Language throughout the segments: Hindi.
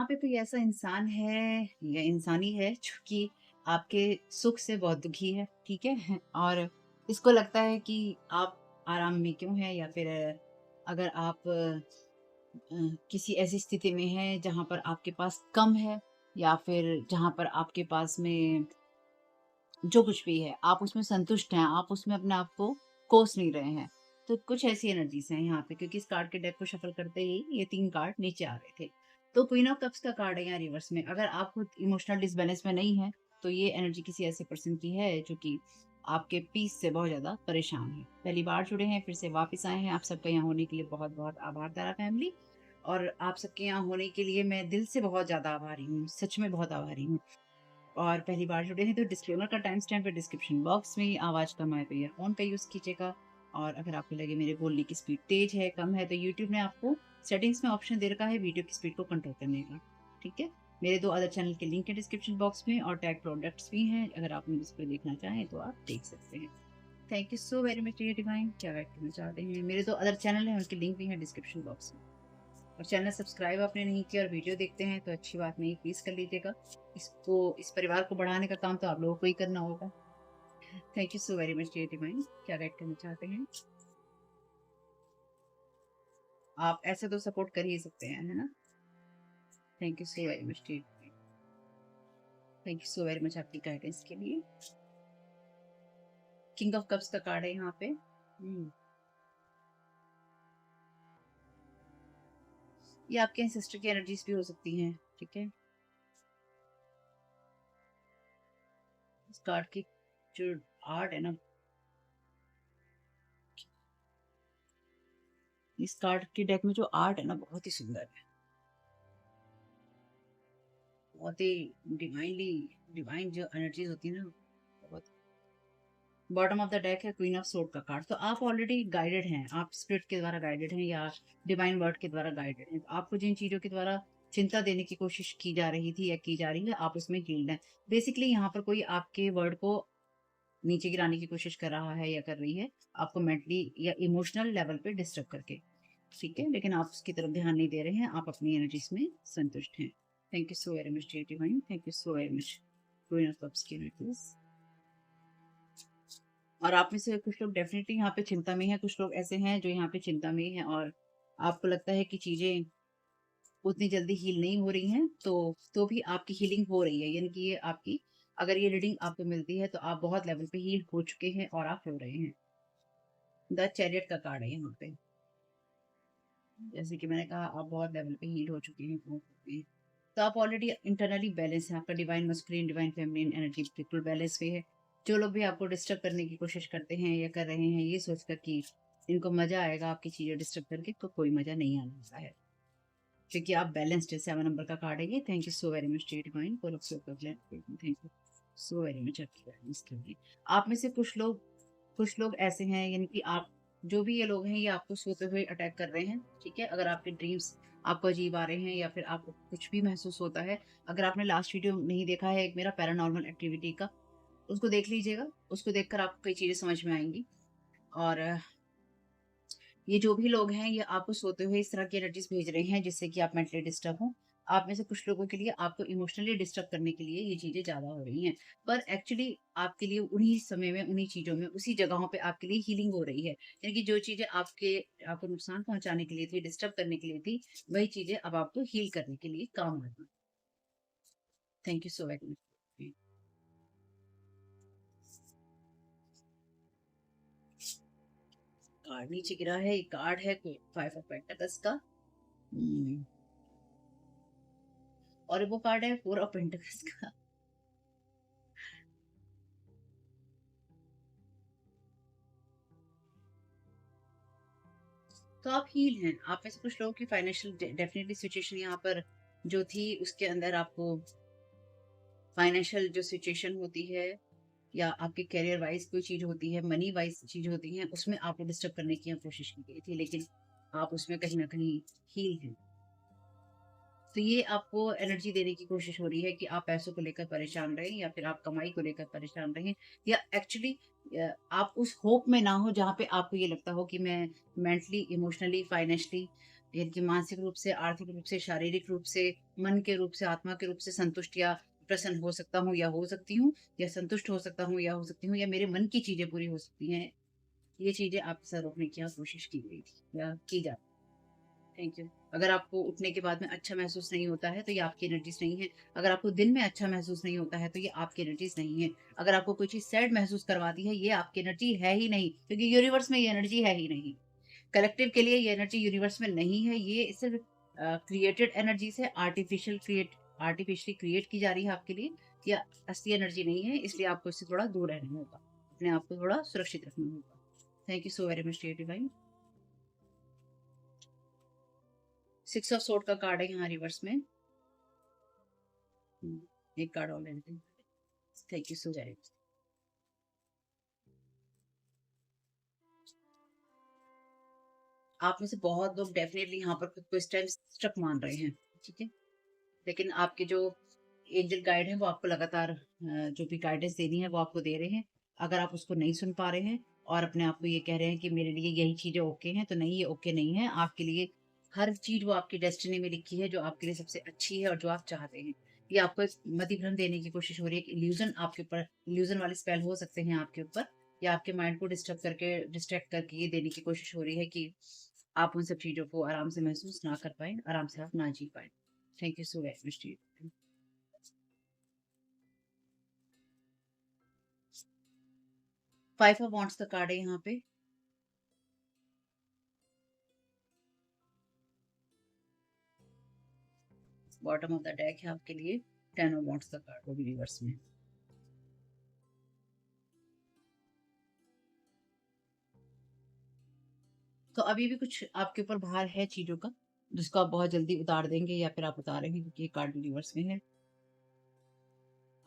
पे कोई ऐसा इंसान है या इंसानी है जो कि आपके सुख से बहुत दुखी है, ठीक है? और इसको लगता है कि आप आराम में क्यों हैं या फिर अगर आप किसी ऐसी स्थिति में हैं जहाँ पर आपके पास कम है या फिर जहाँ पर आपके पास में जो कुछ भी है, आप उसमें संतुष्ट हैं, आप उसमें अपने आप को कोस नहीं रहे हैं। तो कुछ ऐसी एनर्जीज़ हैं यहाँ पे क्योंकि इस कार्ड के डेक को शफ़ल करते ही ये 3 कार्ड नीचे आ रहे थे। तो क्वीन ऑफ कप्स का कार्ड है यहाँ रिवर्स में। अगर आप खुद इमोशनल डिसबैलेंस में नहीं हैं, तो ये एनर्जी किसी ऐसे पर्सन की है जो कि आपके पीस से बहुत ज़्यादा परेशान है। पहली बार जुड़े हैं, फिर से वापस आए हैं। आप सबका यहाँ होने के लिए बहुत-बहुत आभार तारा फैमिली और आप सबके यहाँ होने के लिए मैं दिल से बहुत ज़्यादा आभारी हूँ, सच में बहुत आभारी हूँ। और पहली बार जुड़े हैं तो डिस्क्लेमर का टाइम स्टैम्प है डिस्क्रिप्शन बॉक्स में। आवाज़ कम आए तो ईयरफ़ोन का यूज़ कीजिएगा और अगर आपको लगे मेरे बोलने की स्पीड तेज़ है, कम है तो यूट्यूब ने आपको सेटिंग्स में ऑप्शन दे रखा है वीडियो की स्पीड को कंट्रोल करने का, ठीक है? मेरे 2 अदर चैनल के लिंक है डिस्क्रिप्शन बॉक्स में और टैग प्रोडक्ट्स भी हैं, अगर आप उस पे देखना चाहें तो आप देख सकते हैं। Thank you so very much dear divine. क्या गाइड करना चाहते हैं? मेरे 2 अदर चैनल हैं, उनके लिंक भी हैं डिस्क्रिप्शन बॉक्स में। और चैनल सब्सक्राइब आपने नहीं किया और वीडियो देखते हैं तो अच्छी बात नहीं, प्लीज़ कर लीजिएगा। इस परिवार को बढ़ाने का काम तो आप लोगों को ही करना होगा। Thank you so very much dear divine. क्या गाइड करना चाहते हैं? आप ऐसे तो सपोर्ट कर ही सकते हैं, है ना? Thank you so very much dear divine. Thank you so very much आपकी गाइडेंस के लिए। किंग ऑफ कप्स का कार्ड है यहाँ पे। ये आपके एंसेस्टर की एनर्जीज भी हो सकती हैं, ठीक है? इस कार्ड की जो आर्ट है ना, इस कार्ड के डेक में जो आर्ट है ना बहुत ही सुंदर है, बहुत ही डिवाइनली डिवाइन जो एनर्जीज होती है ना, बहुत। बॉटम ऑफ द डेक है क्वीन ऑफ सोर्ड का कार्ड। तो आप ऑलरेडी गाइडेड हैं, आप स्पिरिट के द्वारा गाइडेड हैं या डिवाइन वर्ड के द्वारा गाइडेड हैं। तो आपको जिन चीज़ों के द्वारा चिंता देने की कोशिश की जा रही थी या की जा रही है, आप उसमें हील्ड हैं। बेसिकली यहाँ पर कोई आपके वर्ड को नीचे गिराने की कोशिश कर रहा है या कर रही है, आपको मेंटली या इमोशनल लेवल पे डिस्टर्ब करके, ठीक है? लेकिन आप उसकी तरफ ध्यान नहीं दे रहे हैं, आप अपनी एनर्जीज में संतुष्ट हैं। Thank you so very much dear divine. Thank you so very much queen of cups की एनर्जीज। और आप में से कुछ लोग डेफ़िनेटली यहाँ पे चिंता में हैं, कुछ लोग ऐसे हैं जो यहाँ पे चिंता में हैं और आपको लगता है कि चीज़ें उतनी जल्दी हील नहीं हो रही हैं, तो भी आपकी हीलिंग हो रही है। यानी कि ये आपकी अगर ये रीडिंग आपको मिलती है, तो आप बहुत लेवल पे हील हो चुके हैं और आप हो रहे हैं। द चैरियट का कार्ड है यहाँ पे। जैसे कि मैंने कहा, आप बहुत लेवल पे हील हो चुके हैं, हो चुके हैं। तो आप ऑलरेडी इंटरनली बैलेंस हैं, आपका divine masculine, divine feminine energy बिल्कुल बैलेंस पे है। जो लोग भी आपको डिस्टर्ब करने की कोशिश करते हैं या कर रहे हैं, ये सोचकर कि इनको मज़ा आएगा आपकी चीज़ें डिस्टर्ब करके, तो कोई मज़ा नहीं आने वाला है। क्योंकि आप बैलेंस्ड है, 7 नंबर का कार्ड है ये। Thank you so very much dear divine for of your thank you so very much आपकी गाइडेंस के लिए। आप में से कुछ लोग ऐसे हैं, यानी कि आप जो भी ये लोग हैं, ये आपको सोते हुए अटैक कर रहे हैं, ठीक है? अगर आपके ड्रीम्स आपको अजीब आ रहे हैं या फिर आपको कुछ भी महसूस होता है, अगर आपने लास्ट वीडियो नहीं देखा है एक मेरा पैरानॉर्मल एक्टिविटी का, उसको देख लीजिएगा। उसको देखकर आपको कई चीज़ें समझ में आएँगी। और ये जो भी लोग हैं, ये आपको सोते हुए इस तरह की एनर्जीज़ भेज रहे हैं जिससे कि आप मेंटली डिस्टर्ब हो। आप में से कुछ लोगों के लिए आपको इमोशनली डिस्टर्ब करने के लिए ये चीज़ें ज़्यादा हो रही हैं। पर एक्चुअली आपके लिए उन्हीं समय में, उन्हीं चीज़ों में, उसी जगहों पे आपके लिए हीलिंग हो रही है। यानी कि जो चीज़ें आपको नुकसान पहुँचाने के लिए थी, डिस्टर्ब करने के लिए थी, वही चीज़ें अब आपको हील करने के लिए काम आएँगी। Thank you so very much. Card नीचे गिरा है, ये कार्ड है 5 ऑफ पेंटिकल्स का। हुँ, और वो कार्ड है 4 ऑफ पेंटिकल्स का। तो आप हील हैं। आप में से कुछ लोगों की फाइनेंशियल डेफिनिटली सिचुएशन यहाँ पर जो थी, उसके अंदर आपको फाइनेंशियल जो सिचुएशन होती है या आपके करियर वाइज कोई चीज़ होती है, मनी वाइज चीज़ होती है, उसमें आपको डिस्टर्ब करने की यहाँ कोशिश की गई थी, लेकिन आप उसमें कहीं न कहीं हील हैं। तो ये आपको एनर्जी देने की कोशिश हो रही है कि आप पैसों को लेकर परेशान रहें या फिर आप कमाई को लेकर परेशान रहें, या एक्चुअली आप उस होप में ना हो जहाँ पे आपको ये लगता हो कि मैं मेंटली, इमोशनली, फाइनेंशियली यानी कि मानसिक रूप से, आर्थिक रूप से, शारीरिक रूप से, मन के रूप से, आत्मा के रूप से संतुष्ट या प्रसन्न हो सकता हूँ या हो सकती हूँ, या संतुष्ट हो सकता हूँ या हो सकती हूँ, या मेरे मन की चीज़ें पूरी हो सकती हैं। ये चीज़ें आपके साथ रोकने की यहाँ कोशिश की गई थी या की जा। Thank you. अगर आपको उठने के बाद में अच्छा महसूस नहीं होता है, तो ये आपकी एनर्जीज़ नहीं है। अगर आपको दिन में अच्छा महसूस नहीं होता है, तो ये आपकी एनर्जीज़ नहीं है। अगर आपको कोई चीज़ सैड महसूस करवाती है, ये आपकी एनर्जी है ही नहीं, क्योंकि यूनिवर्स में ये एनर्जी है ही नहीं। कलेक्टिव के लिए ये एनर्जी यूनिवर्स में नहीं है, ये सिर्फ़ क्रिएटेड एनर्जीज़ है, आर्टिफ़िशियली क्रिएट की जा रही है आपके लिए, या असली एनर्जी नहीं है, इसलिए आपको इससे थोड़ा दूर रहना होगा। अपने आप को थोड़ा सुरक्षित रखना होगा। Thank you so very much dear divine. 6 of sword का कार्ड है यहाँ रिवर्स में। हुँ, एक कार्ड और ले लेते हैं। Thank you so very much. आप में से बहुत लोग डेफ़िनिटली यहाँ पर खुद को इस टाइम स्टक मान रहे हैं, ठीक है? लेकिन आपके जो एंजल गाइड हैं वो आपको लगातार जो भी गाइडेंस देनी है वो आपको दे रहे हैं। अगर आप उसको नहीं सुन पा रहे हैं और अपने आप को ये कह रहे हैं कि मेरे लिए यही चीज़ें ओके हैं, तो नहीं, ये ओके नहीं है। आपके लिए हर चीज़ वो आपकी डेस्टिनी में लिखी है जो आपके लिए सबसे अच्छी है और जो आप चाहते हैं। ये आपको एक मतिभ्रम देने की कोशिश हो रही है, एक इल्यूज़न आपके ऊपर, इल्यूज़न वाले स्पेल हो सकते हैं आपके ऊपर, या आपके माइंड को डिस्ट्रैक्ट करके ये देने की कोशिश हो रही है कि आप उन सब चीज़ों को आराम से महसूस ना कर पाएँ, आराम से आप ना जी पाएँ। Thank you so very much to you. 5 of wands का कार्ड है यहाँ पे। बॉटम ऑफ द डेक है आपके लिए 10 ऑफ वांड्स का कार्ड, वो भी रिवर्स में। तो अभी भी कुछ आपके ऊपर भार है चीज़ों का, जिसको आप बहुत जल्दी उतार देंगे या फिर आप उतारेंगे, क्योंकि ये कार्ड रिवर्स में है।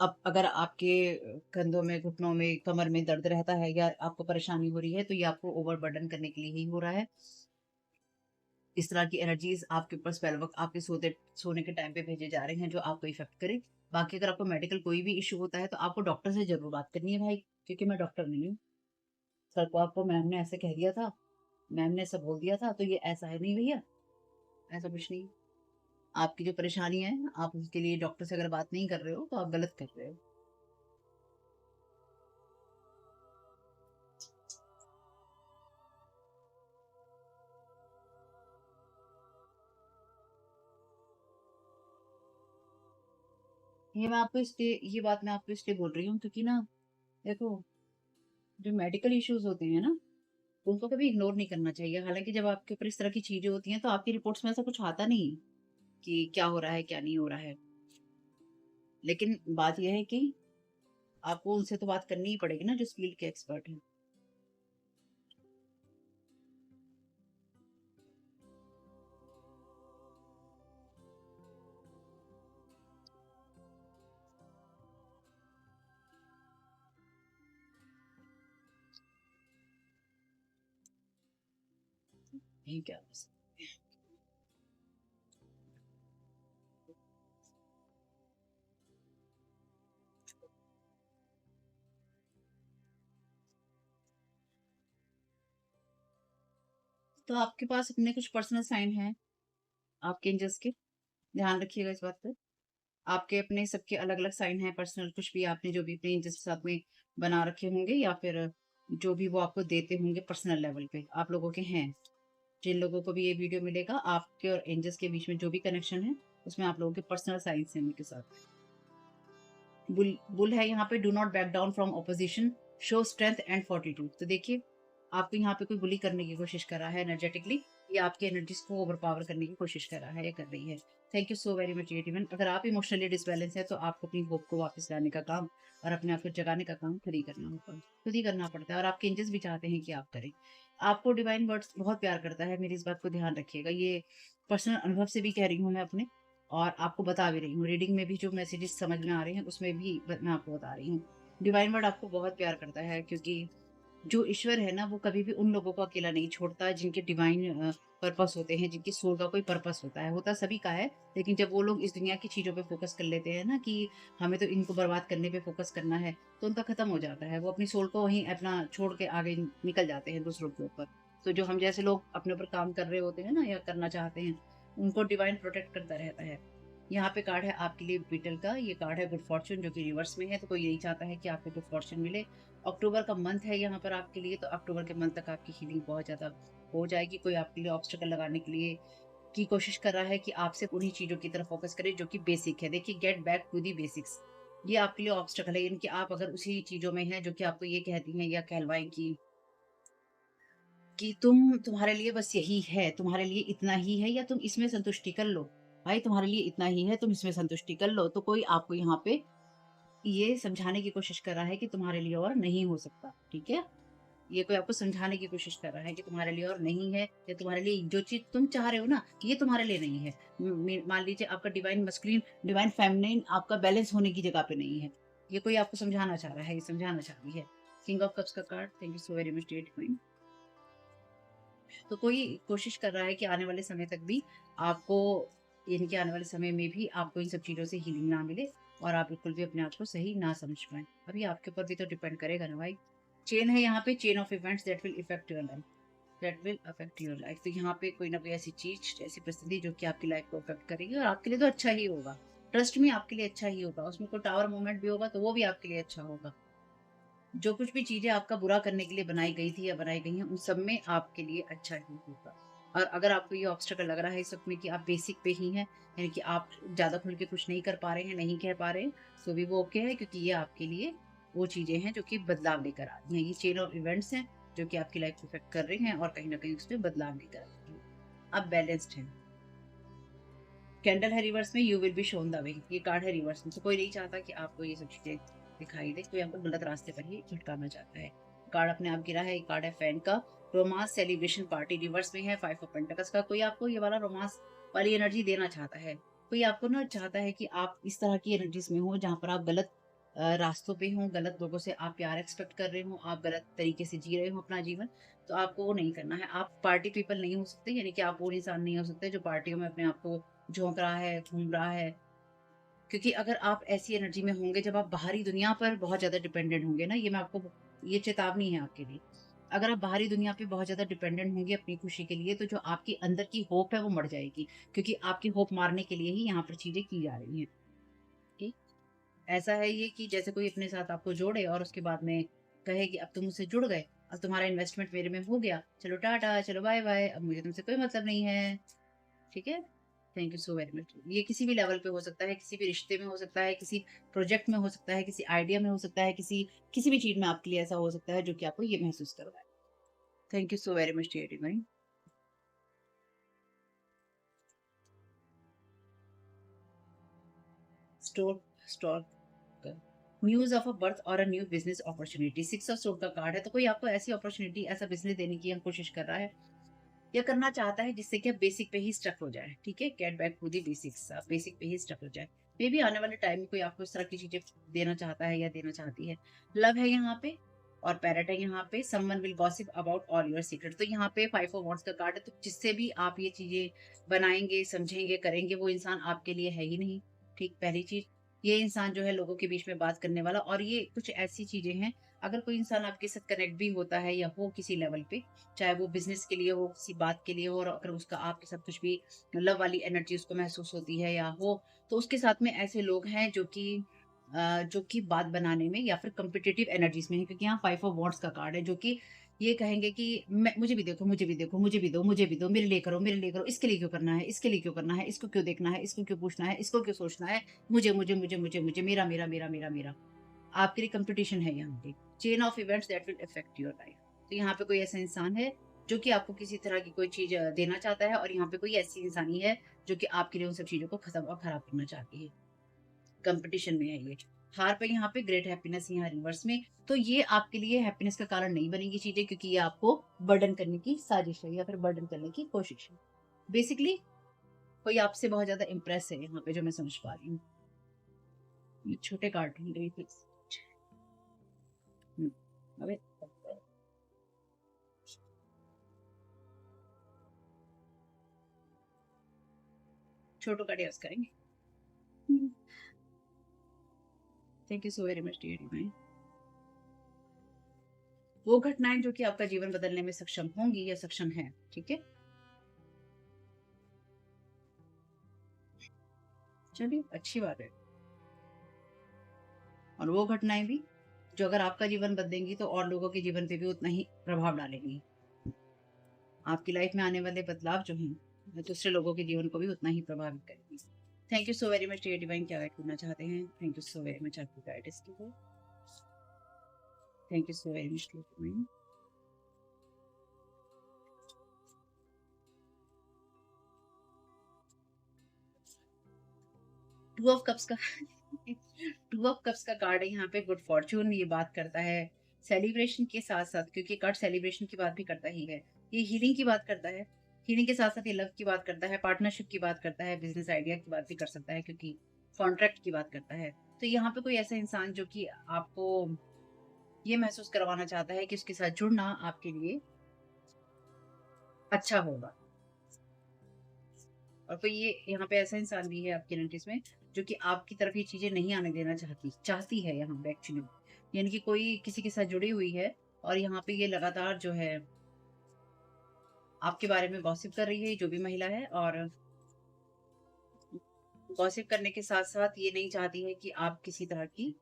अब अगर आपके कंधों में, घुटनों में, कमर में दर्द रहता है या आपको परेशानी हो रही है, तो ये आपको ओवरबर्डन करने के लिए ही हो रहा है। इस तरह की एनर्जीज़ आपके ऊपर स्पेल वर्क आपके सोने के टाइम पे भेजे जा रहे हैं जो आपको इफ़ेक्ट करे। बाकी अगर आपको मेडिकल कोई भी इश्यू होता है, तो आपको डॉक्टर से ज़रूर बात करनी है भाई, क्योंकि मैं डॉक्टर नहीं हूँ। सर को आपको मैम ने ऐसे कह दिया था, मैम ने ऐसा बोल दिया था, तो ये ऐसा है नहीं भैया, ऐसा कुछ नहीं। आपकी जो परेशानी है, आप उसके लिए डॉक्टर से अगर बात नहीं कर रहे हो, तो आप गलत कर रहे हो। ये बात मैं आपको इसलिए बोल रही हूँ, क्योंकि ना देखो, जो मेडिकल इश्यूज़ होते हैं ना, उनको कभी इग्नोर नहीं करना चाहिए। हालाँकि जब आपके ऊपर इस तरह की चीज़ें होती हैं, तो आपकी रिपोर्ट्स में ऐसा कुछ आता नहीं है कि क्या हो रहा है, क्या नहीं हो रहा है। लेकिन बात ये है कि आपको उनसे तो बात करनी ही पड़ेगी ना, जो इस फ़ील्ड के एक्सपर्ट हैं। यही क्या बस। तो आपके पास अपने कुछ पर्सनल साइन हैं, आपके एंजल्स के, ध्यान रखिएगा इस बात पे। आपके अपने सबके अलग-अलग साइन हैं पर्सनल, कुछ भी आपने जो भी अपने एंजल्स के साथ में बना रखे होंगे, या फिर जो भी वो आपको देते होंगे पर्सनल लेवल पे, आप लोगों के हैं। जिन लोगों को भी ये वीडियो मिलेगा, आपके और एंजल्स के बीच में जो भी कनेक्शन है, उसमें आप लोगों के पर्सनल साइंस हैं उनके साथ। बुल है यहाँ पे, do not back down from opposition, show strength and fortitude. तो देखिए, आपको यहाँ पे कोई बुली करने की कोशिश कर रहा है एनर्जेटिकली, या आपकी एनर्जीज को ओवरपावर करने की कोशिश कर रहा है या कर रही है। Thank you so very much एटीवन। अगर आप इमोशनली डिसबैलेंस है, तो आपको अपनी होप को वापस लाने का काम और अपने आप को जगाने का काम खुद ही करना होगा, खुद ही करना पड़ता है, और आपके एंजल्स भी चाहते हैं कि आप करें। आपको डिवाइन वर्ड्स बहुत प्यार करता है, मेरी इस बात को ध्यान रखिएगा। ये पर्सनल अनुभव से भी कह रही हूँ मैं अपने, और आपको बता भी रही हूँ। रीडिंग में भी जो मैसेजेस समझ में आ रहे हैं, उसमें भी मैं आपको बता रही हूँ। डिवाइन वर्ड आपको बहुत प्यार करता है, क्योंकि जो ईश्वर है ना, वो कभी भी उन लोगों को अकेला नहीं छोड़ता जिनके डिवाइन पर्पस होते हैं, जिनकी सोल का कोई पर्पस होता है। होता सभी का है, लेकिन जब वो लोग इस दुनिया की चीज़ों पे फ़ोकस कर लेते हैं ना, कि हमें तो इनको बर्बाद करने पे फ़ोकस करना है, तो उनका खत्म हो जाता है। वो अपनी सोल को वहीं अपना छोड़ के आगे निकल जाते हैं दूसरों के ऊपर। तो जो हम जैसे लोग अपने ऊपर काम कर रहे होते हैं ना या करना चाहते हैं, उनको डिवाइन प्रोटेक्ट करता रहता है। यहाँ पे कार्ड है आपके लिए बीटल का, ये कार्ड है गुड फॉर्च्यून जो कि रिवर्स में है, तो कोई यही चाहता है कि आपको गुड फॉर्च्यून मिले। अक्टूबर का मंथ है यहाँ पर आपके लिए, तो अक्टूबर के मंथ तक आपकी हीलिंग बहुत ज़्यादा हो जाएगी। कोई आपके लिए ऑब्स्टेकल लगाने के लिए की कोशिश कर रहा है कि आप सिर्फ उन्हीं चीज़ों की तरफ फोकस करें जो कि बेसिक है। देखिए, get back to the basics, ये आपके लिए ऑब्स्टेकल है, यानी कि आप अगर उसी चीज़ों में हैं जो कि आपको ये कहती हैं या कहलवाएँ कि तुम्हारे लिए बस यही है, तुम्हारे लिए इतना ही है या तुम इसमें संतुष्टि कर लो। भाई तुम्हारे लिए इतना ही है, तुम इसमें संतुष्टि कर लो। तो कोई आपको यहाँ पे ये समझाने की कोशिश कर रहा है कि तुम्हारे लिए और नहीं हो सकता, ठीक है? ये कोई आपको समझाने की कोशिश कर रहा है कि तुम्हारे लिए और नहीं है, या तुम्हारे लिए जो चीज़ तुम चाह रहे हो ना, ये तुम्हारे लिए नहीं है। मान लीजिए आपका डिवाइन मस्कुलिन, डिवाइन फेमिनिन आपका बैलेंस होने की जगह पे नहीं है। ये कोई आपको समझाना चाह रहा है, ये समझाना चाह रही है। किंग ऑफ कप्स का card, thank you so very much dear divine. तो कोई कोशिश कर रहा है कि आने वाले समय तक भी आपको, यानी कि आने वाले समय में भी आपको इन सब चीज़ों से हीलिंग ना मिले और आप बिल्कुल भी अपने आप को सही ना समझ पाएँ। अभी आपके ऊपर भी तो डिपेंड करेगा ना भाई। चेन है यहाँ पे, chain of events that will effect your life, that will affect your life. तो यहाँ पे कोई ना कोई ऐसी चीज़, ऐसी परिस्थिति जो कि आपकी लाइफ को अफेक्ट करेगी और आपके लिए तो अच्छा ही होगा। ट्रस्ट में आपके लिए अच्छा ही होगा। उसमें कोई टावर मूवमेंट भी होगा तो वो भी आपके लिए अच्छा होगा। जो कुछ भी चीज़ें आपका बुरा करने के लिए बनाई गई थी या बनाई गई हैं, उन सब में आपके लिए अच्छा ही होगा। और अगर आपको ये ऑब्स्टेकल लग रहा है इस वक़्त में कि आप बेसिक पे ही हैं, यानी कि आप ज़्यादा खुल के कुछ नहीं कर पा रहे हैं, नहीं कह पा रहे हैं, तो भी वो ओके है, क्योंकि ये आपके लिए वो चीज़ें हैं जो कि बदलाव लेकर आ रही हैं। ये चेन ऑफ इवेंट्स हैं जो कि आपकी लाइफ को इफ़ेक्ट कर रही हैं और कहीं न कहीं उसमें बदलाव लेकर आ रही हैं। आप बैलेंस्ड हैं। कैंडल है रिवर्स में, you will be shown the way, ये कार्ड है रिवर्स में। तो कोई नहीं चाहता कि आपको ये सब चीज़ें दिखाई दे, कोई आपको गलत रास्ते पर ही भटकाना चाहता है। कार्ड अपने आप गिरा है, ये कार्ड है फैन का। रोमांस सेलिब्रेशन पार्टी रिवर्स में है, 5 ऑफ पेंटिकल्स का। कोई आपको ये वाला रोमांस वाली एनर्जी देना चाहता है। कोई आपको ना चाहता है कि आप इस तरह की एनर्जीज़ में हो जहाँ पर आप गलत रास्तों पे हों, गलत लोगों से आप प्यार एक्सपेक्ट कर रहे हों, आप गलत तरीके से जी रहे हो अपना जीवन, तो आपको वो नहीं करना है। आप पार्टी पीपल नहीं हो सकते, यानी कि आप वो इंसान नहीं हो सकते जो पार्टियों में अपने आप को झोंक रहा है, घूम रहा है। क्योंकि अगर आप ऐसी एनर्जी में होंगे जब आप बाहरी दुनिया पर बहुत ज़्यादा डिपेंडेंट होंगे ना, ये मैं आपको, ये चेतावनी है आपके लिए। अगर आप बाहरी दुनिया पे बहुत ज़्यादा डिपेंडेंट होंगे अपनी खुशी के लिए, तो जो आपकी अंदर की होप है वो मर जाएगी। क्योंकि आपकी होप मारने के लिए ही यहाँ पर चीज़ें की जा रही हैं। ठीक? ऐसा है ये कि जैसे कोई अपने साथ आपको जोड़े और उसके बाद में कहे कि अब तुम मुझसे जुड़ गए, अब तुम्हारा इन्वेस्टमेंट मेरे में हो गया, चलो टाटा, चलो बाय-बाय, अब मुझे तुमसे कोई मतलब नहीं है। ठीक है? Thank you so very much. ये किसी भी लेवल पे हो सकता है, किसी भी रिश्ते में हो सकता है, किसी प्रोजेक्ट में हो सकता है, किसी आइडिया में हो सकता है, किसी किसी भी चीज़ में आपके लिए ऐसा हो सकता है जो कि आपको ये महसूस करवाए। Thank you so very much dear divine. Store stock news of a birth और a new business opportunity, 6 of sword का कार्ड है, तो कोई आपको ऐसी अपॉर्च्युनिटी, ऐसा बिज़नेस देने की यहाँ कोशिश कर रहा है या करना चाहता है जिससे कि आप बेसिक पे ही स्टक हो जाए। ठीक है? Get back to the basics, आप बेसिक पे ही स्टक हो जाए। मे बी आने वाले टाइम में कोई आपको इस तरह की चीज़ें देना चाहता है या देना चाहती है। लव है यहाँ पे और पैरेट है यहाँ पे, someone will gossip about all your secret. तो यहाँ पे 5 ऑफ वांड्स का कार्ड है, तो जिससे भी आप ये चीज़ें बनाएँगे, समझेंगे, करेंगे, वो इंसान आपके लिए है ही नहीं। ठीक, पहली चीज़, ये इंसान जो है लोगों के बीच में बात करने वाला, और ये कुछ ऐसी चीज़ें हैं, अगर कोई इंसान आपके साथ कनेक्ट भी होता है या हो किसी लेवल पे, चाहे वो बिज़नेस के लिए हो, किसी बात के लिए हो, और अगर उसका आपके साथ कुछ भी लव वाली एनर्जी उसको महसूस होती है या हो, तो उसके साथ में ऐसे लोग हैं जो कि बात बनाने में या फिर कॉम्पिटिटिव एनर्जीज़ में हैं, क्योंकि यहाँ 5 ऑफ वांड्स का कार्ड है, जो कि ये कहेंगे कि मैं, मुझे भी देखो, मुझे भी देखो, मुझे भी दो, मेरे लिए करो, इसके लिए क्यों करना है, इसके लिए क्यों करना है, इसको क्यों देखना है, इसको क्यों पूछना है, इसको क्यों सोचना है, मुझे, मेरा। आपके लिए कॉम्पिटिशन है यहाँ पे। Chain of events that will affect your life. तो यहाँ पे कोई ऐसा इंसान है जो कि आपको किसी तरह की कोई चीज़ देना चाहता है, और यहाँ पे कोई ऐसी इंसानी है जो कि आपके लिए उन सब चीज़ों को खत्म और खराब करना चाहती है। कॉम्पिटिशन में है ये। हार पे यहाँ पे ग्रेट हैप्पीनेस यहाँ रिवर्स में। तो ये आपके लिए हैप्पीनेस का कारण नहीं बनेगी चीज़ें, क्योंकि ये आपको बर्डन करने की साजिश है या फिर बर्डन करने की कोशिश है। बेसिकली कोई आपसे बहुत ज़्यादा इम्प्रेस है यहाँ पे, जो मैं समझ पा रही हूँ। ये छोटे कार्ड ढूँढ रही थी। हुँ, अबे! छोटू का डिस्कस करेंगे। हुँ, thank you so very much dear divine. वो घटनाएं जो कि आपका जीवन बदलने में सक्षम होंगी या सक्षम है, ठीक है। चलिए अच्छी बात है। और वो घटनाएं भी जो अगर आपका जीवन बदलेंगी तो और लोगों के जीवन पे भी उतना ही प्रभाव डालेंगी। आपकी लाइफ में आने वाले बदलाव जो हैं दूसरे लोगों के जीवन को भी उतना ही प्रभावित करेंगी। Thank you so very much dear divine, क्या गाइड करना चाहते हैं? Thank you so very much आपकी गाइडेंस के लिए। Thank you so very much dear divine. Two of cups का टू ऑफ कप्स का कार्ड है यहाँ पे, गुड फॉर्च्यून ये बात करता है सेलिब्रेशन के साथ साथ, क्योंकि कार्ड सेलिब्रेशन की बात भी करता ही है, ये हीलिंग की बात करता है। हीलिंग के साथ साथ ये लव की बात करता है, पार्टनरशिप की बात करता है, बिजनेस आइडिया की बात भी कर सकता है, क्योंकि कॉन्ट्रैक्ट की बात करता है। तो यहाँ पे कोई ऐसा इंसान जो कि आपको ये महसूस करवाना चाहता है कि उसके साथ जुड़ना आपके लिए अच्छा होगा। और कोई ये यहाँ पे ऐसा इंसान भी है आपकी एनालिसिस में जो कि आपकी तरफ ये चीजें नहीं आने देना चाहती है यहाँ पे एक्चुअली। यानी कि कोई किसी के साथ जुड़ी हुई है और यहाँ पे ये लगातार जो है आपके बारे में गॉसिप कर रही है, जो भी महिला है। और गॉसिप करने के साथ साथ ये नहीं चाहती है कि आप किसी तरह की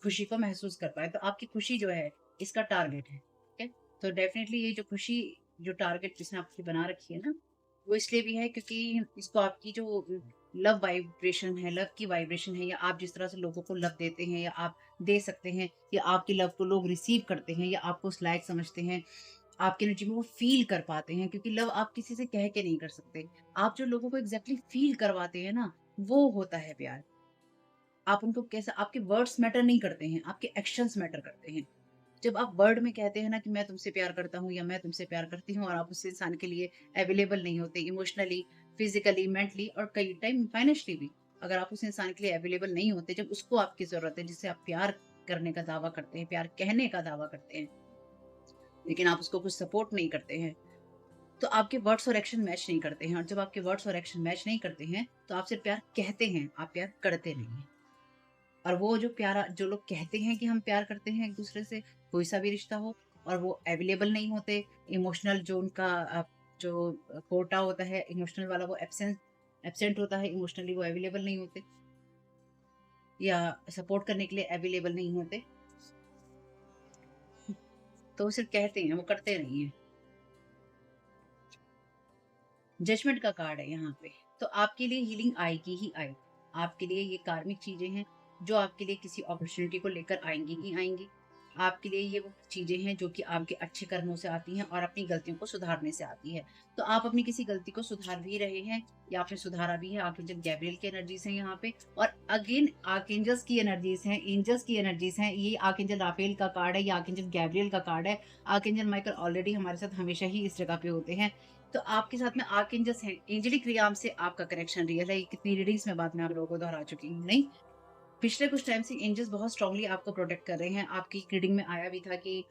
खुशी को महसूस कर पाए। तो आपकी खुशी जो है इसका टारगेट है, ठीक है। तो डेफिनेटली ये जो खुशी, जो टारगेट जिसने आपकी बना रखी है ना, वो इसलिए भी है क्योंकि इसको आपकी जो लव वाइब्रेशन है, लव की वाइब्रेशन है, या आप जिस तरह से लोगों को लव देते हैं या आप दे सकते हैं, या आपकी लव को लोग रिसीव करते हैं या आपको उस लायक समझते हैं, आपकी एनर्जी में वो फील कर पाते हैं। क्योंकि लव आप किसी से कह के नहीं कर सकते, आप जो लोगों को एग्जैक्टली फील करवाते हैं ना, वो होता है प्यार। आप उनको कैसा, आपके वर्ड्स मैटर नहीं करते हैं, आपके एक्शंस मैटर करते हैं। जब आप वर्ड में कहते हैं ना कि मैं तुमसे प्यार करता हूँ या मैं तुमसे प्यार करती हूँ, और आप उस इंसान के लिए अवेलेबल नहीं होते इमोशनली, फिजिकली, मेंटली और कई टाइम फाइनेंशियली भी, अगर आप उस इंसान के लिए अवेलेबल नहीं होते जब उसको आपकी जरूरत है, जिससे आप प्यार करने का दावा करते हैं, प्यार कहने का दावा करते हैं, लेकिन आप उसको कुछ सपोर्ट नहीं करते हैं, तो आपके वर्ड्स और एक्शन मैच नहीं करते हैं। और जब आपके वर्ड्स और एक्शन मैच नहीं करते हैं तो आप सिर्फ प्यार कहते हैं, आप प्यार करते नहीं हैं। और वो जो प्यारा, जो लोग कहते हैं कि हम प्यार करते हैं एक दूसरे से, कोई सा भी रिश्ता हो, और वो अवेलेबल नहीं होते, इमोशनल जो उनका जो कोटा होता है इमोशनल वाला, वो एब्सेंट होता है इमोशनली, वो अवेलेबल नहीं होते या सपोर्ट करने के लिए अवेलेबल नहीं होते, तो वो सिर्फ कहते हैं, वो करते नहीं है। जजमेंट का कार्ड है यहाँ पे। तो आपके लिए हीलिंग आएगी ही आएगी। आपके लिए ये कार्मिक चीजें हैं जो आपके लिए किसी अपॉर्चुनिटी को लेकर आएंगी ही आएंगी। आपके लिए ये वो चीजें हैं जो कि आपके अच्छे कर्मों से आती हैं और अपनी गलतियों को सुधारने से आती है। तो आप अपनी किसी गलती को सुधार भी रहे हैं या आपने सुधारा भी है। आर्कएंजल गैब्रियल की एनर्जीज हैं यहाँ पे, और अगेन आर्कएंजल्स की एनर्जीज हैं, एंजल्स की एनर्जीज हैं। ये आर्कएंजल राफेल का कार्ड है, ये आर्कएंजल गैब्रियल का कार्ड है। आर्कएंजल माइकल ऑलरेडी हमारे साथ हमेशा ही इस जगह पे होते हैं। तो आपके साथ में आर्कएंजल्स हैं, एंजेलिक रियाम से आपका कनेक्शन रियल है। ये कितनी रीडिंग्स में बाद में आप लोगों को दोहरा चुकी हूँ, नहीं? पिछले कुछ टाइम से एंजल्स बहुत स्ट्रांगली आपको प्रोटेक्ट कर रहे हैं। आपकी रीडिंग में आया भी था कि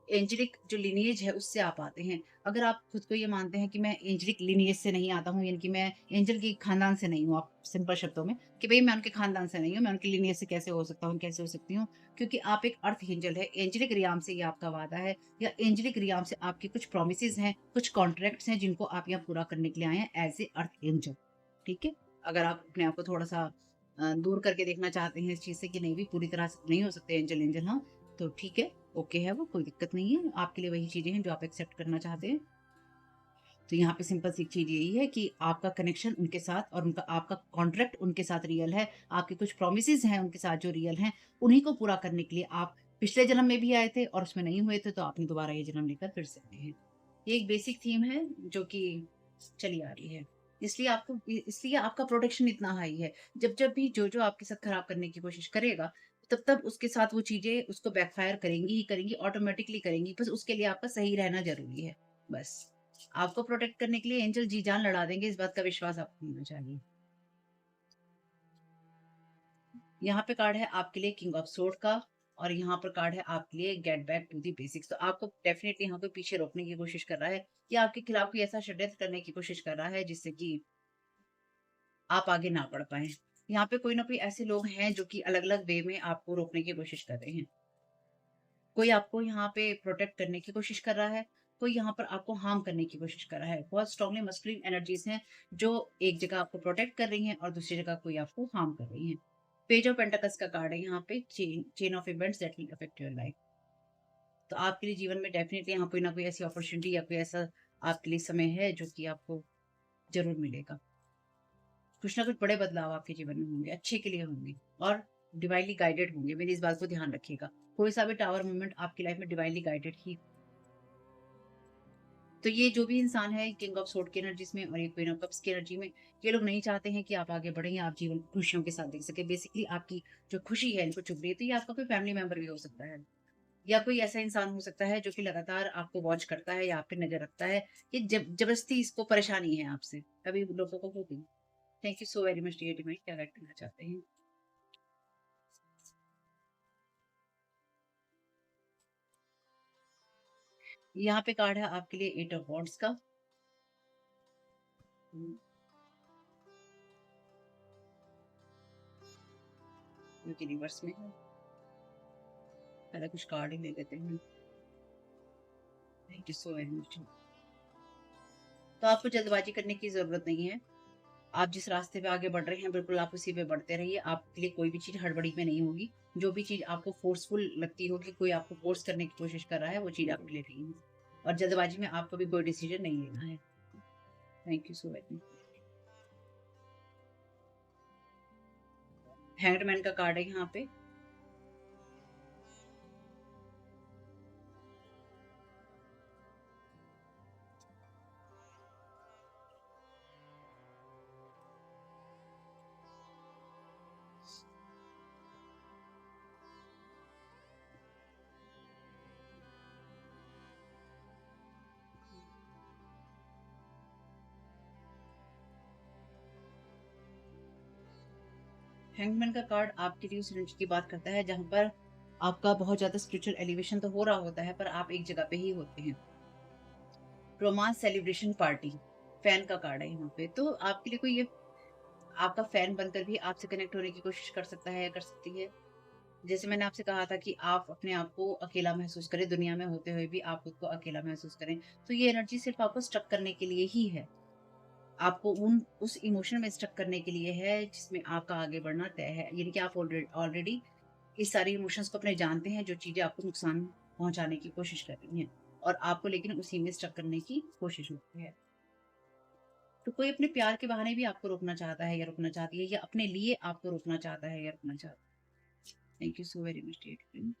एंजेलिक जो लिनिएज है उससे आप आते हैं। अगर आप खुद को ये मानते हैं कि मैं एंजेलिक लिनिएज से नहीं आता हूँ, यानी कि मैं एंजल के खानदान से नहीं हूँ, आप सिंपल शब्दों में कि भई मैं उनके खानदान से नहीं हूँ, मैं उनके लिनिएज से कैसे हो सकता हूँ, कैसे हो सकती हूँ? क्योंकि आप एक अर्थ एंजल है, एंजेलिक रियाम से ये आपका वादा है, या एंजेलिक रियाम से आपके कुछ प्रॉमिसेस हैं, कुछ कॉन्ट्रैक्ट्स हैं जिनको आप यहाँ पूरा करने के लिए आए हैं एज़ ए अर्थ एंजल, ठीक है? अगर आप अपने आप को थोड़ा-सा दूर करके देखना चाहते हैं इस चीज़ से कि नहीं भी पूरी तरह से नहीं हो सकते एंजल एंजल, हाँ, तो ठीक है, ओके है वो, कोई दिक्कत नहीं है। आपके लिए वही चीज़ें हैं जो आप एक्सेप्ट करना चाहते हैं। तो यहाँ पे सिंपल सी चीज़ यही है कि आपका कनेक्शन उनके साथ और उनका आपका कॉन्ट्रैक्ट उनके साथ रियल है। आपके कुछ प्रॉमिसेस हैं उनके साथ जो रियल हैं, उन्हीं को पूरा करने के लिए आप पिछले जन्म में भी आए थे और उसमें नहीं हुए थे, तो आपने दोबारा ये जन्म लेकर फिर से आए हैं। ये एक बेसिक थीम है जो कि चली आ रही है। इसलिए आपका प्रोटेक्शन इतना हाई है। जब भी जो आपके साथ खराब करने की कोशिश करेगा, तब उसके साथ वो चीज़ें उसको बैकफायर करेंगी ही करेंगी, ऑटोमैटिकली करेंगी। बस उसके लिए आपका सही रहना ज़रूरी है, बस। आपको प्रोटेक्ट करने के लिए एंजल जी जान लड़ा देंगे, इस बात का विश्वास आपको होना चाहिए। यहाँ पे कार्ड है आपके लिए किंग ऑफ सोर्ड का, और यहाँ पर कार्ड है आपके लिए get back to the basics. तो आपको डेफिनेटली यहाँ पे पीछे रोकने की कोशिश कर रहा है, या आपके खिलाफ कोई ऐसा षड्यंत्र करने की कोशिश कर रहा है जिससे कि आप आगे ना बढ़ पाए। यहाँ पे कोई ना कोई ऐसे लोग हैं जो कि अलग अलग वे में आपको रोकने की कोशिश कर रहे हैं। कोई आपको यहाँ पे प्रोटेक्ट करने की कोशिश कर रहा है, कोई यहाँ पर आपको हार्म करने की कोशिश कर रहा है। बहुत स्ट्रांगली मस्कुलिन एनर्जीज़ हैं, जो एक जगह आपको प्रोटेक्ट कर रही हैं और दूसरी जगह कोई आपको हार्म कर रही हैं। पेज ऑफ पेंटाकल्स का कार्ड है यहाँ पे, chain chain of events that will affect your life. तो आपके लिए जीवन में डेफ़िनिटली यहाँ कोई ना कोई ऐसी अपॉर्च्युनिटी या कोई ऐसा आपके लिए समय है जो कि आपको ज़रूर मिलेगा। कुछ ना कुछ बड़े बदलाव आपके जीवन में होंगे, अच्छे के लिए होंगे और डिवाइनली गाइडेड होंगे। मेरी इस बात को ध्यान रखिएगा। कोई सा भी टावर मूवमेंट आपकी लाइफ में डिवाइनली गाइडेड ही। तो ये जो भी इंसान है किंग ऑफ सोर्ड की एनर्जीज़ में और ये क्वीन ऑफ कप्स की एनर्जी में, ये लोग नहीं चाहते हैं कि आप आगे बढ़ें या आप जीवन खुशियों के साथ जी सकें। बेसिकली आपकी जो खुशी है इनको चुभ रही है, तो ये आपका कोई फैमिली मेंबर भी हो सकता है या कोई ऐसा इंसान हो सकता है जो कि लगातार आपको वॉच करता है या आप पे नज़र रखता है। ये ज़बरदस्ती इसको परेशानी है आपसे, कभी लोगों को होती है। Thank you so very much dear divine, क्या गाइड करना चाहते हैं? यहाँ पे कार्ड है आपके लिए 8 ऑफ वॉन्ड्स का। हुँ, जो कि रिवर्स में है। पहले कुछ कार्ड ही ले लेते हैं। Thank you so very much. तो आपको जल्दबाजी करने की ज़रूरत नहीं है। आप जिस रास्ते पे आगे बढ़ रहे हैं, बिल्कुल आप उसी पे बढ़ते रहिए। आपके लिए कोई भी चीज़ हड़बड़ी में नहीं होगी। जो भी चीज़ आपको फ़ोर्सफुल लगती होगी, कोई आपको फ़ोर्स करने की कोशिश कर रहा है, वो चीज़ आपके लिए नहीं है। और जल्दबाजी में आपको भी कोई डिसीज़न नहीं लेना है। Thank you so very much. Hanged man का कार्ड है यहाँ पे। हैंगमैन का कार्ड आपके लिए उस एनर्जी की बात करता है जहाँ पर आपका बहुत ज़्यादा स्पिरिचुअल एलिवेशन तो हो रहा होता है, पर आप एक जगह पे ही होते हैं। रोमांस सेलिब्रेशन पार्टी, फैन का कार्ड है यहाँ पे। तो आपके लिए कोई ये आपका फैन बनकर भी आपसे कनेक्ट होने की कोशिश कर सकता है या कर सकती है। जैसे मैंने आपसे कहा था कि आप अपने आप को अकेला महसूस करें, दुनिया में होते हुए भी आप खुद को अकेला महसूस करें। तो ये एनर्जी सिर्फ़ आपको स्टक करने के लिए ही है। आपको उस इमोशन में स्टक करने के लिए है जिसमें आपका आगे बढ़ना तय है। यानी कि आप ऑलरेडी इस सारी इमोशंस को अपने जानते हैं जो चीज़ें आपको नुकसान पहुँचाने की कोशिश कर रही हैं और आपको लेकिन उसी में स्टक करने की कोशिश होती है। तो कोई अपने प्यार के बहाने भी आपको रोकना चाहता है या रोकना चाहती है या अपने लिए आपको रोकना चाहता है या रोकना चाहता है। Thank you so very much dear.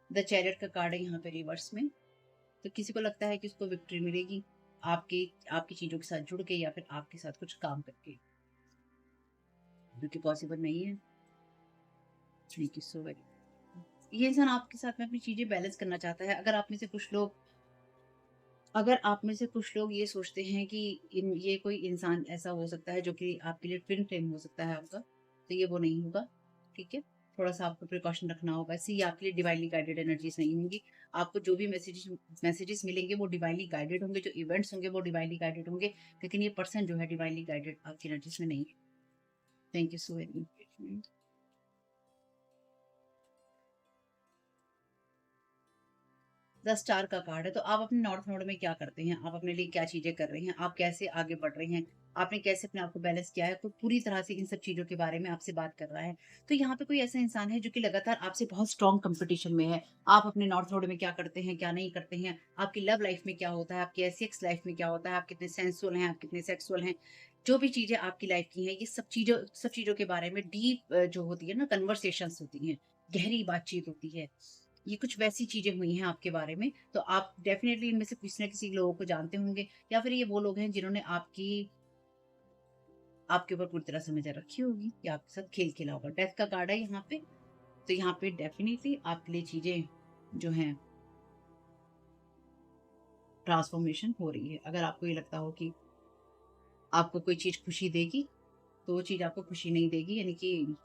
The chariot का कार्ड है यहाँ पे रिवर्स में। तो किसी को लगता है कि उसको विक्ट्री मिलेगी आपकी आपकी चीज़ों के साथ जुड़ के या फिर आपके साथ कुछ काम करके, जो कि पॉसिबल नहीं है। Thank you so very. ये इंसान आपके साथ में अपनी चीज़ें बैलेंस करना चाहता है। अगर आप में से कुछ लोग ये सोचते हैं कि ये कोई इंसान ऐसा हो सकता है जो कि आपके लिए ट्विन फ्लेम हो सकता है आपका, तो ये वो नहीं होगा, ठीक है? थोड़ा-सा आपको प्रिकॉशन रखना होगा। ऐसे ये आपके लिए डिवाइनली गाइडेड एनर्जीज़ नहीं होंगी। आपको जो भी मैसेजेस मिलेंगे वो डिवाइनली गाइडेड होंगे, जो इवेंट्स होंगे वो डिवाइनली गाइडेड होंगे, लेकिन ये पर्सन जो है डिवाइनली गाइडेड आपकी एनर्जीज़ में नहीं है। Thank you so very much. The star का कार्ड है। तो आप अपने नॉर्थ नोड में क्या करते हैं? आप अपने लिए क्या चीज़ें कर रहे हैं? आप कैसे आगे बढ़ रहे हैं? आपने कैसे अपने आप को बैलेंस किया है? तो पूरी तरह से इन सब चीज़ों के बारे में आपसे बात कर रहा है। तो यहाँ पे कोई ऐसा इंसान है जो कि लगातार आपसे बहुत स्ट्रॉन्ग कॉम्पिटिशन में है। आप अपने नॉर्थ नोड में क्या करते हैं, क्या नहीं करते हैं? आपकी लव लाइफ में क्या होता है? आपकी सेक्स लाइफ में क्या होता है? आप कितने सेंसुअल हैं? आप कितने सेक्सुअल हैं? जो भी चीज़ें आपकी लाइफ की हैं, ये सब चीज़ों के बारे में डीप जो होती है ना कन्वर्सेशंस होती हैं, गहरी बातचीत होती है। ये कुछ वैसी चीज़ें हुई हैं आपके बारे में, तो आप डेफ़िनेटली इनमें से किसी न किसी लोगों को जानते होंगे या फिर ये वो लोग हैं जिन्होंने आपके ऊपर पूरी तरह से नज़र रखी होगी या आपके साथ खेल खेला होगा। डेथ का कार्ड है यहाँ पे, तो यहाँ पे डेफ़िनेटली आपके लिए चीज़ें जो हैं ट्रांसफ़ॉर्मेशन हो रही है। अगर आपको ये लगता हो कि आपको कोई चीज़ खुशी देगी, तो वो चीज़ आपको खुशी नहीं देगी, यानी कि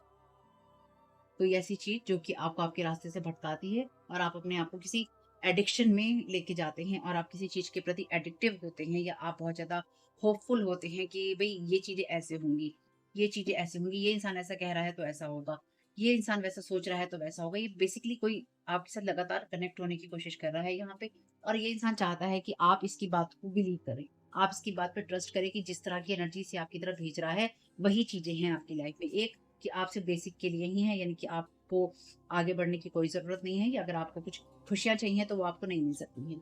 कोई ऐसी चीज़ जो कि आपको आपके रास्ते से भटकाती है और आप अपने आप को किसी एडिक्शन में लेके जाते हैं और आप किसी चीज़ के प्रति एडिक्टिव होते हैं या आप बहुत ज़्यादा होपफुल होते हैं कि भई ये चीज़ें ऐसे होंगी, ये चीज़ें ऐसे होंगी, ये इंसान ऐसा कह रहा है तो ऐसा होगा। ये इंसान वैसा सोच रहा है तो वैसा होगा। ये बेसिकली कोई आपके साथ लगातार कनेक्ट होने की कोशिश कर रहा है यहाँ पे, और ये इंसान चाहता है कि आप इसकी बात को बिलीव करें। आप इसकी बात पे ट्रस्ट करें कि जिस तरह की एनर्जी से आपकी तरफ भेज रहा है, वही चीज़ें हैं आपकी लाइफ में। एक कि आप सिर्फ़ बेसिक के लिए ही हैं, यानी कि आपको आगे बढ़ने की कोई ज़रूरत नहीं है, या अगर आपको कुछ खुशियाँ चाहिए तो वो आपको नहीं मिल सकती हैं।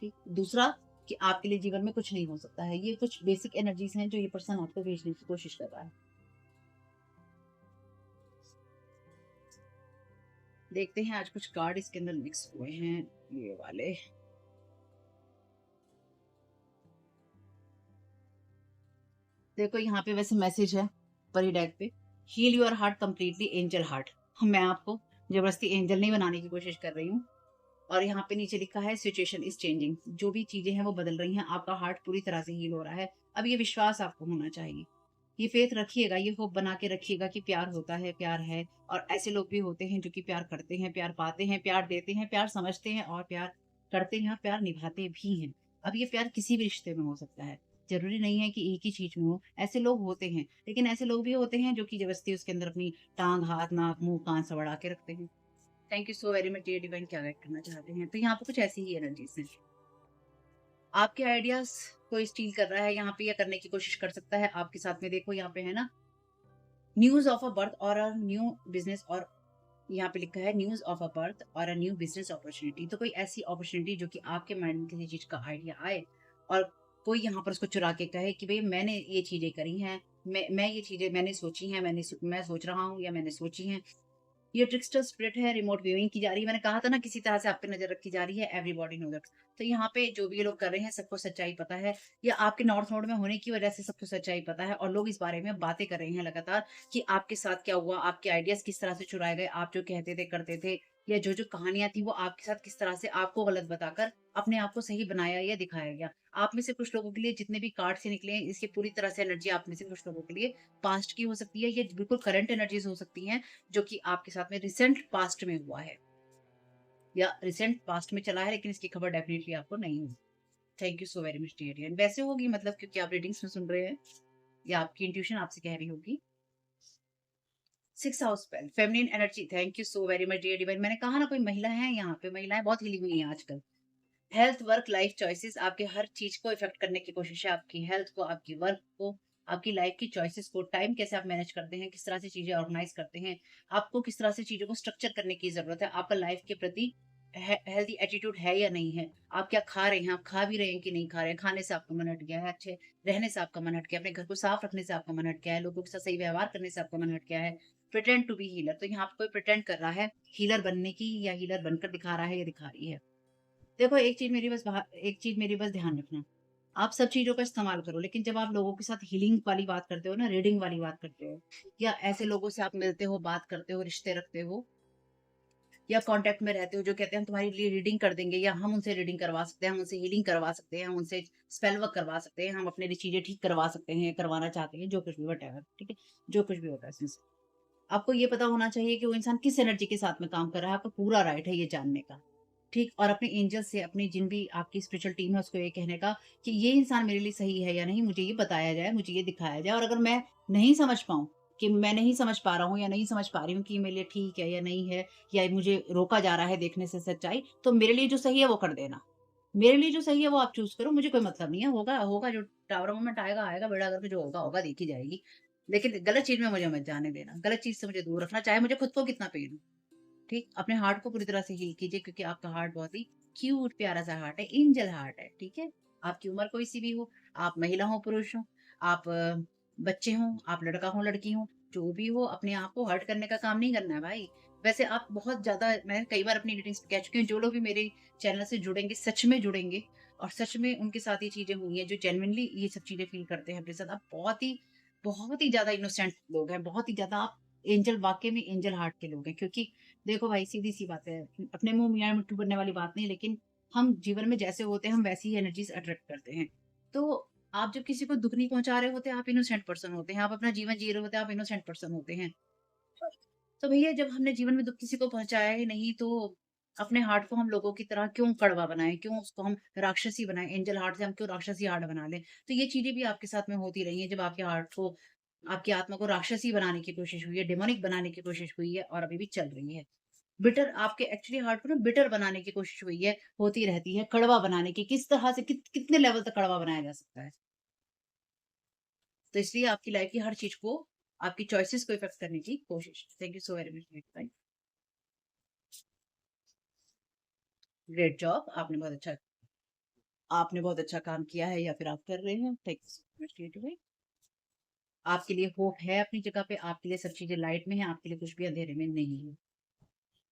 ठीक। दूसरा कि आपके लिए जीवन में कुछ नहीं हो सकता है। ये कुछ बेसिक एनर्जीज़ हैं जो ये पर्सन आपको भेजने की कोशिश कर रहा है। देखते हैं आज कुछ कार्ड इसके अंदर मिक्स हुए हैं, ये वाले। देखो यहाँ पे वैसे मैसेज है परी डेक पे, heal your heart completely angel heart. मैं आपको जबरदस्ती एंजल नहीं बनाने की कोशिश कर रही हूँ। और यहाँ पे नीचे लिखा है सिचुएशन इज चेंजिंग, जो भी चीजें हैं वो बदल रही हैं, आपका हार्ट पूरी तरह से हील हो रहा है। अब ये विश्वास आपको होना चाहिए, ये फेथ रखिएगा, ये होप बना के रखिएगा कि प्यार होता है, प्यार है। और ऐसे लोग भी होते हैं जो कि प्यार करते हैं, प्यार पाते हैं, प्यार देते हैं, प्यार समझते हैं, और प्यार करते हैं, और प्यार निभाते भी हैं। अब ये प्यार किसी भी रिश्ते में हो सकता है, जरूरी नहीं है कि एक ही चीज में हो। ऐसे लोग होते हैं, लेकिन ऐसे लोग भी होते हैं जो कि जबरदस्ती उसके अंदर अपनी टांग, हाथ, नाक, मुंह, कान सब अड़ा के रखते हैं। Thank you so very much dear divine, क्या गाइड करना चाहते हैं? तो यहाँ पे कुछ ऐसी ही एनर्जीज हैं। आपके आइडियाज कोई स्टील कर रहा है यहाँ पे, या करने की कोशिश कर सकता है आपके साथ में। देखो यहाँ पे है ना, न्यूज ऑफ अ बर्थ और अ न्यू बिजनेस, और यहाँ पे लिखा है न्यूज ऑफ अ बर्थ और अ न्यू बिजनेस अपॉर्चुनिटी। तो कोई ऐसी अपॉर्चुनिटी जो कि आपके माइंड में किसी चीज का आइडिया आए, और कोई यहाँ पर उसको चुरा के कहे कि भाई मैंने ये चीजें करी हैं, मैं ये चीजें मैंने सोची हैं, मैं सोच रहा हूँ, या मैंने सोची हैं। ये ट्रिकस्टर स्पिरिट है, रिमोट व्यूइंग की जा रही है। मैंने कहा था ना किसी तरह से आप पे नजर रखी जा रही है, एवरीबॉडी नो दैट। तो यहाँ पे जो भी ये लोग कर रहे हैं सबको सच्चाई पता है, या आपके नॉर्थ नोड में होने की वजह से सबको सच्चाई पता है, और लोग इस बारे में बातें कर रहे हैं लगातार कि आपके साथ क्या हुआ, आपके आइडियाज किस तरह से चुराए गए, आप जो कहते थे करते थे, या जो जो कहानियां थी वो आपके साथ किस तरह से आपको गलत बताकर अपने आप को सही बनाया या दिखाया गया। आप में से कुछ लोगों के लिए जितने भी कार्ड से निकले हैं, इसकी पूरी तरह से एनर्जी आप में से कुछ लोगों के लिए पास्ट की हो सकती है, ये बिल्कुल करंट एनर्जीज हो सकती हैं, जो कि आपके साथ में रिसेंट पास्ट में हुआ है, या रिसेंट पास्ट में चला है, लेकिन इसकी खबर डेफिनेटली आपको नहीं होगी। Thank you so very much dear. वैसे होगी मतलब, क्योंकि आप रीडिंग्स में सुन रहे हैं, या आपकी इंट्यूशन आपसे कह रही होगी। Six house spell feminine energy, thank you so very much dear divine. मैंने कहा ना कोई महिला है यहाँ पे, महिलाएं बहुत हिली हुई हैं आजकल। हेल्थ, वर्क, लाइफ चॉइसेस, आपके हर चीज को इफेक्ट करने की कोशिश है, आपकी हेल्थ को, आपकी वर्क को, आपकी लाइफ की चॉइसेस को, टाइम कैसे आप मैनेज करते हैं, किस तरह से चीजें ऑर्गेनाइज करते हैं, आपको किस तरह से चीजों को स्ट्रक्चर करने की जरूरत है, आपका लाइफ के प्रति हेल्दी एटीट्यूड है या नहीं है, आप क्या खा रहे हैं, आप खा भी रहे हैं कि नहीं खा रहे हैं, खाने से आपका मन हट गया है, अच्छे रहने से आपका मन हट गया है, अपने घर को साफ रखने से आपका मन हट गया है, लोगों के साथ सही व्यवहार करने से आपका मन हट गया है। प्रिटेंड टू बी हीलर, तो यहाँ पे कोई प्रिटेंड कर रहा है हीलर बनने की, या हीलर बनकर दिखा रहा है या दिखा रही है। देखो एक चीज मेरी बस ध्यान रखना, आप सब चीजों का इस्तेमाल करो, लेकिन जब आप लोगों के साथ हीलिंग वाली बात करते हो ना, रीडिंग वाली बात करते हो, या ऐसे लोगों से आप मिलते हो, बात करते हो, रिश्ते रखते हो, या कांटेक्ट में रहते हो जो कहते हैं हम तुम्हारी लिए रीडिंग कर देंगे, या हम उनसे रीडिंग करवा सकते हैं, हम उनसे हीलिंग करवा सकते हैं, हम उनसे स्पेल वर्क करवा सकते हैं, हम अपने लिए चीजें ठीक करवा सकते हैं, करवाना चाहते हैं, जो कुछ भी वटेवर, ठीक है, जो कुछ भी होता है इसमें से। आपको ये पता होना चाहिए कि वो इंसान किस एनर्जी के साथ में काम कर रहा है, आपका पूरा राइट है ये जानने का। ठीक, और अपने एंजल से, अपनी जिन भी आपकी स्पिरिचुअल टीम है उसको ये कहने का कि ये इंसान मेरे लिए सही है या नहीं, मुझे ये बताया जाए, मुझे ये दिखाया जाए, और अगर मैं नहीं समझ पाऊँ, कि मैं नहीं समझ पा रहा हूँ या नहीं समझ पा रही हूँ कि ये मेरे लिए ठीक है या नहीं है, या मुझे रोका जा रहा है देखने से सच्चाई, तो मेरे लिए जो सही है वो कर देना। मेरे लिए जो सही है वो आप चूज़ करो, मुझे कोई मतलब नहीं है, होगा होगा जो टावर मोमेंट आएगा, आएगा, बेड़ा गर्क जो होगा, होगा, देखी जाएगी। लेकिन गलत चीज़ में मुझे मत जाने देना, गलत चीज़ से मुझे दूर रखना, चाहे मुझे खुद को कितना पेन हो। ठीक? अपने हार्ट को पूरी तरह से हील कीजिए, क्योंकि आपका हार्ट बहुत ही क्यूट प्यारा-सा हार्ट है, एंजल हार्ट है, ठीक है? आपकी उम्र कोई-सी भी हो, आप महिला हो, पुरुष हो, आप बच्चे हों, आप लड़का हो, लड़की हो, जो भी हो, अपने आप को हर्ट करने का काम नहीं करना है भाई। वैसे आप बहुत ज़्यादा, मैं कई बार अपनी रीडिंग्स में कह चुकी हूँ, जो लोग भी मेरे चैनल से जुड़ेंगे, सच में जुड़ेंगे, और सच में उनके साथ ये चीज़ें हुई हैं, जो जेनुइनली ये सब चीज़ें फ़ील करते हैं अपने साथ, आप बहुत ही ज़्यादा इनोसेंट लोग हैं, बहुत ही ज़्यादा आप एंजल, वाक़ई में एंजल हार्ट के लोग हैं, क्योंकि देखो भाई सीधी-सी बात है, अपने मुँह मियाँ मिट्ठू बनने वाली बात नहीं, लेकिन हम जीवन में जैसे होते हैं, हम वैसी ही एनर्जीज़ अट्रैक्ट करते हैं। तो आप जब किसी को दुःख नहीं पहुँचा रहे होते, आप इनोसेंट पर्सन होते हैं, आप अपना जीवन जी रहे होते हैं, आप इनोसेंट पर्सन होते हैं। तो भैया जब हमने जीवन में दुःख किसी को पहुँचाया ही नहीं, तो अपने हार्ट को हम लोगों की तरह क्यों कड़वा बनाएँ? क्यों उसको हम राक्षसी बनाएँ? एंजल हार्ट से हम क्यों राक्षसी हार्ट बना लें? तो ये चीज़ें भी आपके साथ में होती रही हैं, जब आपके हार्ट को आपकी आत्मा को राक्षसी बनाने की कोशिश हुई है, डेमोनिक बनाने की कोशिश हुई है और अभी भी चल रही है। बिटर आपके एक्चुअली हार्ट को ना बिटर बनाने की कोशिश हुई है, होती रहती है, कड़वा बनाने की, किस तरह से कितने लेवल तक कड़वा बनाया जा सकता है। तो इसलिए आपकी लाइफ की हर चीज़ को, आपकी चॉइसेस को इफेक्ट करने की कोशिश। Thank you so very much. Great job, आपने बहुत अच्छा काम किया है या फिर आप कर रहे हैं। Thank you so much. आपके लिए होप है अपनी जगह पे, आपके लिए सब चीज़ें लाइट में हैं, आपके लिए कुछ भी अंधेरे में नहीं है।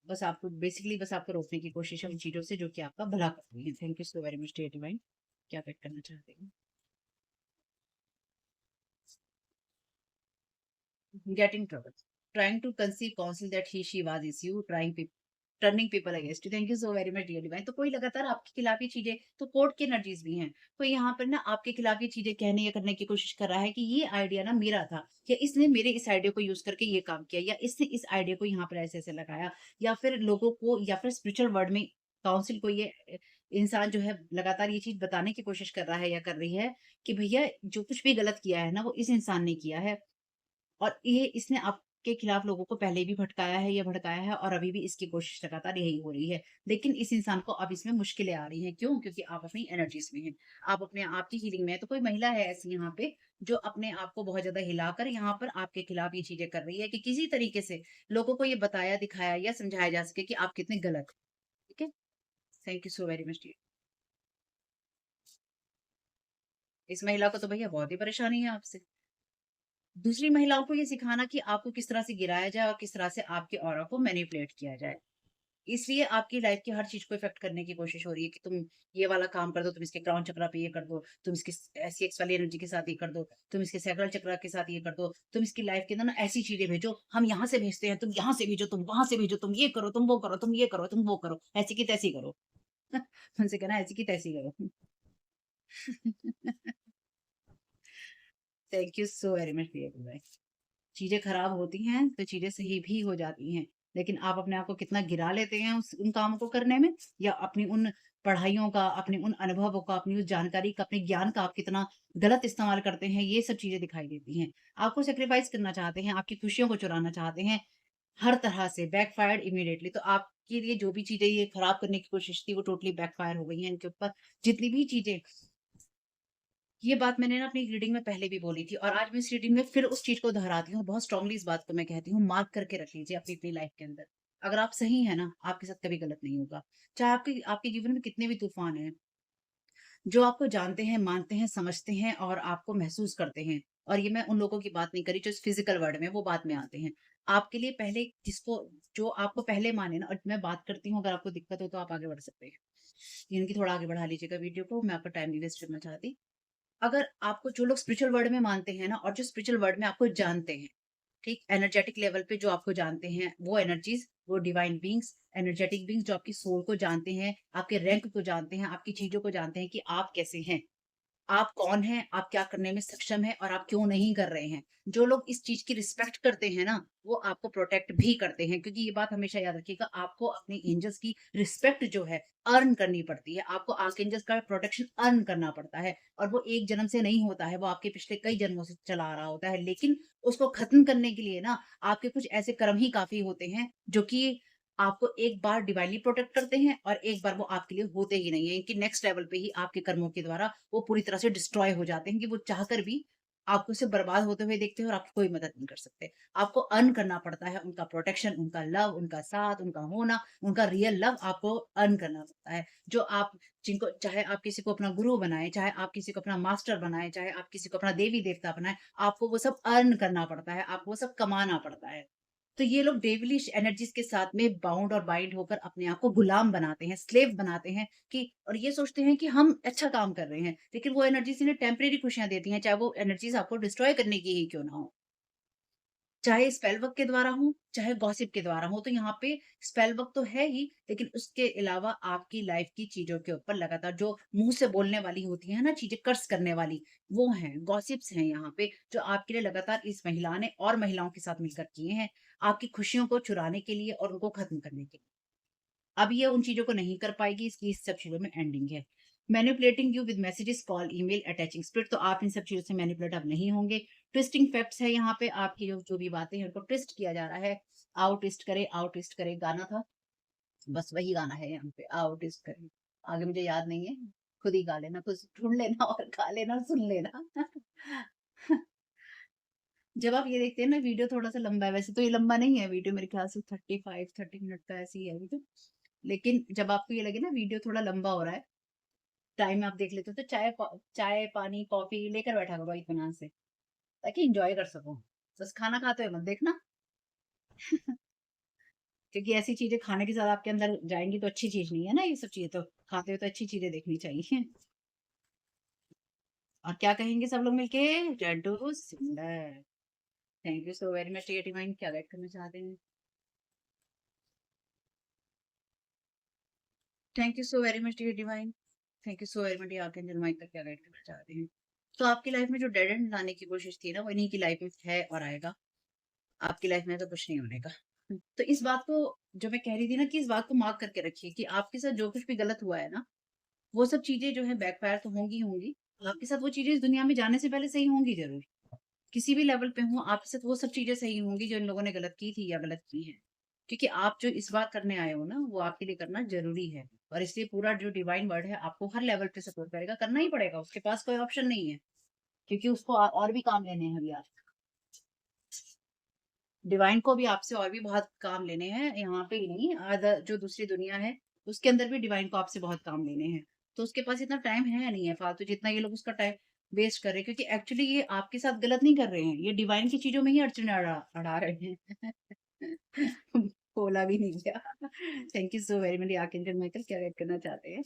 बस आपको बेसिकली बस आपको रोकने की कोशिश है उन चीज़ों से जो कि आपका भला कर रही है। Thank you so very much dear divine. क्या वेट करना चाहते हैं? Get in trouble, trying to conceive council that he she was is you, trying turning people against you. Thank you so very much dear divine. तो कोई लगातार आपके खिलाफ ये चीजें, तो कोर्ट की एनर्जीज भी हैं, कोई यहाँ पर ना आपके खिलाफ ये चीजें कहने या करने की कोशिश कर रहा है कि ये आइडिया ना मेरा था, या इसने मेरे इस आइडिया को यूज करके ये काम किया, या इसने इस आइडिया को यहाँ पर ऐसे ऐसे लगाया, या फिर लोगों को या फिर स्पिरिचुअल वर्ल्ड में काउंसिल को ये इंसान जो है लगातार ये चीज बताने की कोशिश कर रहा है या कर रही है कि भैया जो कुछ भी गलत किया है ना वो इस इंसान ने किया है, और ये इसने आपके खिलाफ लोगों को पहले भी भटकाया है या भड़काया है और अभी भी इसकी कोशिश लगातार यही हो रही है। लेकिन इस इंसान को अब इसमें मुश्किलें आ रही हैं। क्यों? क्योंकि आप अपनी एनर्जीज़ में हैं। आप अपने आप की हीलिंग में हैं। तो कोई महिला है ऐसी यहाँ पे जो अपने आप को बहुत ज़्यादा हिलाकर यहाँ पर आपके खिलाफ ये चीज़ें कर रही है कि किसी तरीके से लोगों को ये बताया, दिखाया या समझाया जा सके कि आप कितने गलत हैं। ठीक है? Thank you so very much dear. इस महिला को तो भैया बहुत ही परेशानी है आपसे। दूसरी महिलाओं को ये सिखाना कि आपको किस तरह से गिराया जाए और किस तरह से आपके ऑरा को मैनिपुलेट किया जाए। इसलिए आपकी लाइफ की हर चीज़ को इफ़ेक्ट करने की कोशिश हो रही है कि तुम ये वाला काम कर दो, तुम इसके क्राउन चक्रा पे ये कर दो, तुम इसकी एससीएक्स वाली एनर्जी के साथ ये कर दो, तुम इसके सैक्रल चक्रा के साथ ये कर दो, तुम इसकी लाइफ के अंदर ना ऐसी चीज़ें भेजो, हम यहाँ से भेजते हैं, तुम यहाँ से भेजो, तुम वहाँ से भेजो, तुम ये करो, तुम वो करो, तुम ये करो, तुम वो करो, ऐसी की तैसी करो। उनसे कहना ऐसी की तैसी करो। Thank you so very much dear advice. चीज़ें खराब होती हैं, तो चीज़ें सही भी हो जाती हैं। लेकिन आप अपने आप को कितना गिरा लेते हैं उस उन कामों को करने में, या अपनी उन पढ़ाइयों का, अपने उन अनुभवों का, अपनी उस जानकारी का, अपने ज्ञान का आप कितना गलत इस्तेमाल करते हैं, ये सब चीज़ें दिखाई देती हैं। आपको सैक्रिफाइस करना चाहते हैं, आपकी खुशियों को चुराना चाहते हैं, हर तरह से बैकफायर्ड इमीडिएटली। तो आपके लिए जो भी चीज़ें ये खराब करने की कोशिश थी, वो टोटली बैकफायर हो गई हैं इनके ऊपर। जितनी भी चीज़ें, ये बात मैंने ना अपनी रीडिंग में पहले भी बोली थी और आज मैं इस रीडिंग में फिर उस चीज़ को दोहराती हूँ। बहुत स्ट्रांगली इस बात को मैं कहती हूँ, मार्क करके रख लीजिए अपनी अपनी लाइफ के अंदर। अगर आप सही हैं ना, आपके साथ कभी गलत नहीं होगा। चाहे आपके आपके जीवन में कितने भी तूफ़ान आएँ, जो आपको जानते हैं, मानते हैं, समझते हैं और आपको महसूस करते हैं। और ये मैं उन लोगों की बात नहीं कर रही जो इस फिज़िकल वर्ल्ड में, वो बाद में आते हैं। आपके लिए पहले जिसको जो आपको पहले माने ना, और मैं बात करती हूँ, अगर आपको दिक्कत हो तो आप आगे बढ़ सकते हैं। यानी कि थोड़ा आगे बढ़ा लीजिएगा वीडियो को, मैं आपका टाइम नहीं वेस्ट करना चाहती। अगर आपको जो लोग स्पिरिचुअल वर्ल्ड में मानते हैं ना, और जो स्पिरिचुअल वर्ल्ड में आपको जानते हैं, ठीक एनर्जेटिक लेवल पे जो आपको जानते हैं, वो एनर्जीज, वो डिवाइन बींग्स, एनर्जेटिक बींग्स जो आपकी सोल को जानते हैं, आपके रैंक को जानते हैं, आपकी चीजों को जानते हैं कि आप कैसे हैं, आप कौन हैं, आप क्या करने में सक्षम हैं और आप क्यों नहीं कर रहे हैं। जो लोग इस चीज़ की रिस्पेक्ट करते हैं ना, वो आपको प्रोटेक्ट भी करते हैं, क्योंकि ये बात हमेशा याद रखिएगा, आपको अपने एंजल्स की रिस्पेक्ट जो है, अर्न करनी पड़ती है। आपको आर्कएंजल्स का प्रोटेक्शन अर्न करना पड़ता है, और वो एक जन्म से नहीं होता है, वो आपके पिछले कई जन्मों से चला आ रहा होता है। लेकिन उसको खत्म करने के लिए ना, आपके कुछ ऐसे कर्म ही काफ़ी होते हैं, जो कि आपको एक बार डिवाइनली प्रोटेक्ट करते हैं और एक बार वो आपके लिए होते ही नहीं है, कि नेक्स्ट लेवल पे ही आपके कर्मों के द्वारा वो पूरी तरह से डिस्ट्रॉय हो जाते हैं, कि वो चाहकर भी आपको सिर्फ बर्बाद होते हुए देखते हैं और आपकी कोई मदद नहीं कर सकते। आपको अर्न करना पड़ता है उनका प्रोटेक्शन, उनका लव, उनका साथ, उनका होना, उनका रियल लव आपको अर्न करना पड़ता है। जो आप जिनको, चाहे आप किसी को अपना गुरु बनाएँ, चाहे आप किसी को अपना मास्टर बनाएँ, चाहे आप किसी को अपना देवी-देवता बनाएँ, आपको वो सब अर्न करना पड़ता है, आपको वो सब कमाना पड़ता है। तो ये लोग डेविलिश एनर्जीज़ के साथ में बाउंड और बाइंड होकर अपने आप को गुलाम बनाते हैं, स्लेव बनाते हैं, कि और ये सोचते हैं कि हम अच्छा काम कर रहे हैं, लेकिन वो एनर्जीज़ इन्हें टेम्परेरी खुशियाँ देती हैं, चाहे वो एनर्जीज़ आपको डिस्ट्रॉय करने की ही क्यों ना हो। चाहे स्पेल वर्क के द्वारा हो, चाहे गॉसिप के द्वारा हो। तो यहाँ पे स्पेल वर्क तो है ही, लेकिन उसके अलावा आपकी लाइफ़ की चीज़ों के ऊपर लगातार जो मुँह से बोलने वाली होती हैं ना चीज़ें, कर्स करने वाली, वो हैं, गॉसिप्स हैं यहाँ पे, जो आपके लिए लगातार इस महिला ने और महिलाओं के साथ मिलकर किए हैं, आपकी खुशियों को चुराने के लिए और उनको खत्म करने के लिए। अब ये उन चीज़ों को नहीं कर पाएगी, इसकी इस सब चीज़ों में एंडिंग है। Manipulating you with messages, call, email, attaching spirit, तो आप इन सब चीज़ों से मैनिपुलेट अब नहीं होंगे। ट्विस्टिंग फैक्ट्स है यहाँ पे, आपकी जो भी बातें हैं उनको ट्विस्ट किया जा रहा है। आओ ट्विस्ट करे गाना था, बस वही गाना है यहाँ पे, आओ ट्विस्ट करे। आगे मुझे याद नहीं है, खुद ही गा लेना, खुद ढूँढ लेना और गा लेना और सुन लेना। जब आप ये देखते हैं ना, वीडियो थोड़ा-सा लंबा है, वैसे तो ये लंबा नहीं है वीडियो, मेरे ख्याल से 35-30 मिनट का ऐसे ही है वीडियो। लेकिन जब आपको ये लगे ना वीडियो थोड़ा लंबा हो रहा है, टाइम आप देख लेते हो, तो चाय, पानी, कॉफ़ी लेकर बैठा करो इत्मीनान से, ताकि एन्जॉय कर सको। बस खाना खाते हुए मत देखना। क्योंकि ऐसी चीज़ें खाने के साथ आपके अंदर जाएँगी तो अच्छी चीज़ नहीं है ना ये सब चीज़ें तो, खाते हुए तो अच्छी चीज़ें देखनी चाहिए। और क्या कहेंगे सब लोग मिलके? डड्डू singer. Thank you so very much dear divine, क्या गाइड करना चाहते हैं? Thank you so very much dear divine, thank you so very much dear archangel Michael, क्या गाइड करना चाहते हैं? तो आपकी लाइफ में जो डेड एंड लाने की कोशिश थी ना, वो इन्हीं की लाइफ में है और आएगा। आपकी लाइफ में तो कुछ नहीं होने का। तो इस बात को, जो मैं कह रही थी ना, कि इस बात को मार्क करके रखिए कि आपके साथ जो कुछ भी गलत हुआ है ना, वो सब चीज़ें जो है बैकफायर तो होंगी ही होंगी। आपके साथ वो चीज़ें इस दुनिया में जाने से पहले सही होंगी ज़रूर। किसी भी लेवल पे हो, आपके साथ वो सब चीज़ें सही होंगी जो इन लोगों ने गलत की थी या गलत की हैं। क्योंकि आप जो इस बार करने आए हो ना, वो आपके लिए करना ज़रूरी है। और इसलिए पूरा जो डिवाइन वर्ड है आपको हर लेवल पे सपोर्ट करेगा, करना ही पड़ेगा, उसके पास कोई ऑप्शन नहीं है। क्योंकि उसको और भी काम लेने हैं अभी आप। डिवाइन को भी आपसे और भी बहुत काम लेने हैं, यहाँ पे ही नहीं, अदर जो दूसरी दुनिया है, उसके अंदर भी डिवाइन को आपसे बहुत काम लेने हैं। तो उसके पास इतना टाइम है नहीं है फालतू, जितना ये लोग उसका टाइम वेस्ट कर रहे हैं, क्योंकि एक्चुअली ये आपके साथ गलत नहीं कर रहे हैं, ये डिवाइन की चीज़ों में ही अड़चनें अड़ा रहे हैं। बोला भी नहीं गया। Thank you so very much archangel Michael, क्या गाइड करना चाहते हैं?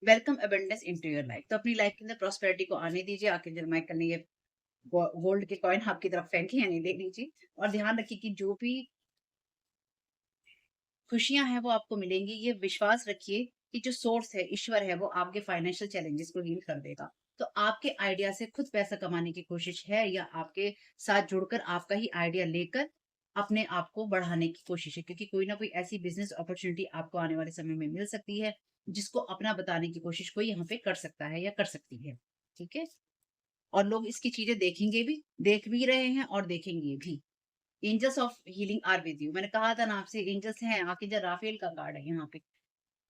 Welcome abundance into your life, तो अपनी लाइफ के अंदर प्रॉस्पेरिटी को आने दीजिए। आर्कएंजल माइकल ने ये गोल्ड के कॉइन आपकी तरफ फेंके हैं, नहीं ले लीजिए। और ध्यान रखिए कि जो भी खुशियाँ हैं वो आपको मिलेंगी। ये विश्वास रखिए कि जो सोर्स है, ईश्वर है, वो आपके फाइनेंशियल चैलेंजेस को हील कर देगा। तो आपके आइडिया से खुद पैसा कमाने की कोशिश है, या आपके साथ जुड़कर आपका ही आइडिया लेकर अपने आप को बढ़ाने की कोशिश है? क्योंकि कोई ना कोई ऐसी बिज़नेस अपॉर्च्युनिटी आपको आने वाले समय में मिल सकती है, जिसको अपना बताने की कोशिश कोई यहाँ पे कर सकता है या कर सकती है। ठीक है? और लोग इसकी चीज़ें देखेंगे भी, देख भी रहे हैं और देखेंगे भी। Angels of healing are with you, मैंने कहा था ना आपसे, एंजल्स हैं, आके जो राफेल का कार्ड है यहाँ पे।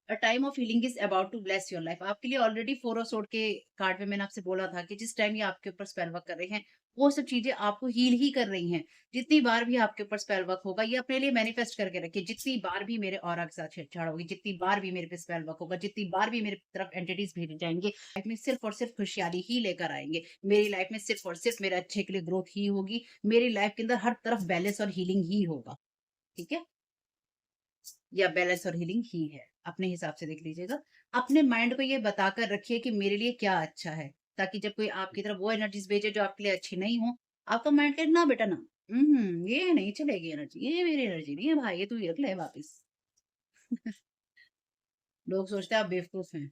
A time of healing is about to bless your life, आपके लिए ऑलरेडी फोर ऑफ सोर्ड के कार्ड में मैंने आपसे बोला था कि जिस टाइम ये आपके ऊपर स्पेल वर्क कर रहे हैं, वो सब चीजें आपको हील ही कर रही हैं। जितनी बार भी आपके ऊपर स्पेल वर्क होगा, ये अपने लिए मैनिफेस्ट करके रखिए, जितनी बार भी मेरे ऑरा के साथ छेड़छाड़ होगी, जितनी बार भी मेरे पे स्पेल वर्क होगा, जितनी बार भी मेरे तरफ एंटिटीज भेजे जाएंगे, लाइफ में सिर्फ और सिर्फ खुशहाली ही लेकर आएंगे। मेरी लाइफ में सिर्फ और सिर्फ मेरे अच्छे के लिए ग्रोथ ही होगी। मेरी लाइफ के अंदर हर तरफ बैलेंस और हीलिंग ही होगा। ठीक है? या बैलेंस और हीलिंग ही है। अपने हिसाब से देख लीजिएगा। अपने माइंड को ये बताकर रखिए कि मेरे लिए क्या अच्छा है, ताकि जब कोई आपकी तरफ वो एनर्जीज़ भेजे जो आपके लिए अच्छी नहीं हो, आपका माइंड कहे ना बेटा ना, ये नहीं चलेगी एनर्जी, ये मेरी एनर्जी नहीं है भाई, ये तू ही रख ले वापस। लोग सोचते हैं आप बेवकूफ़ हैं।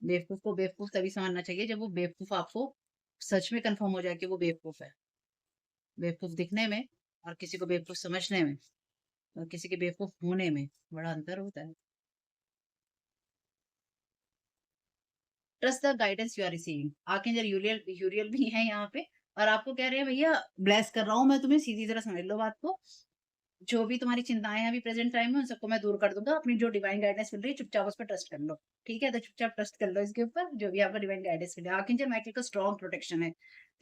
बेवकूफ़ को बेवकूफ़ तभी समझना चाहिए जब वो बेवकूफ़ आपको सच में कन्फर्म हो जाए कि वो बेवकूफ़ है। बेवकूफ़ दिखने में और किसी को बेवकूफ़ समझने में और किसी के बेवकूफ़ होने में बड़ा अंतर होता है। Trust the guidance you are receiving, archangel Uriel Uriel भी है यहाँ पे, और आपको कह रहे हैं भैया ब्लेस कर रहा हूँ मैं तुम्हें, सीधी तरह समझ लो बात को। जो भी तुम्हारी चिंताएं हैं अभी प्रेजेंट टाइम में, उन सबको मैं दूर कर दूंगा। अपनी जो डिवाइन गाइडेंस मिल रही है, चुपचाप उस पर ट्रस्ट कर लो। ठीक है? तो चुपचाप ट्रस्ट कर लो इसके ऊपर, जो भी आपका डिवाइन गाइडेंस मिले। आर्कएंजल माइकल का स्ट्रॉन्ग प्रोटेक्शन है।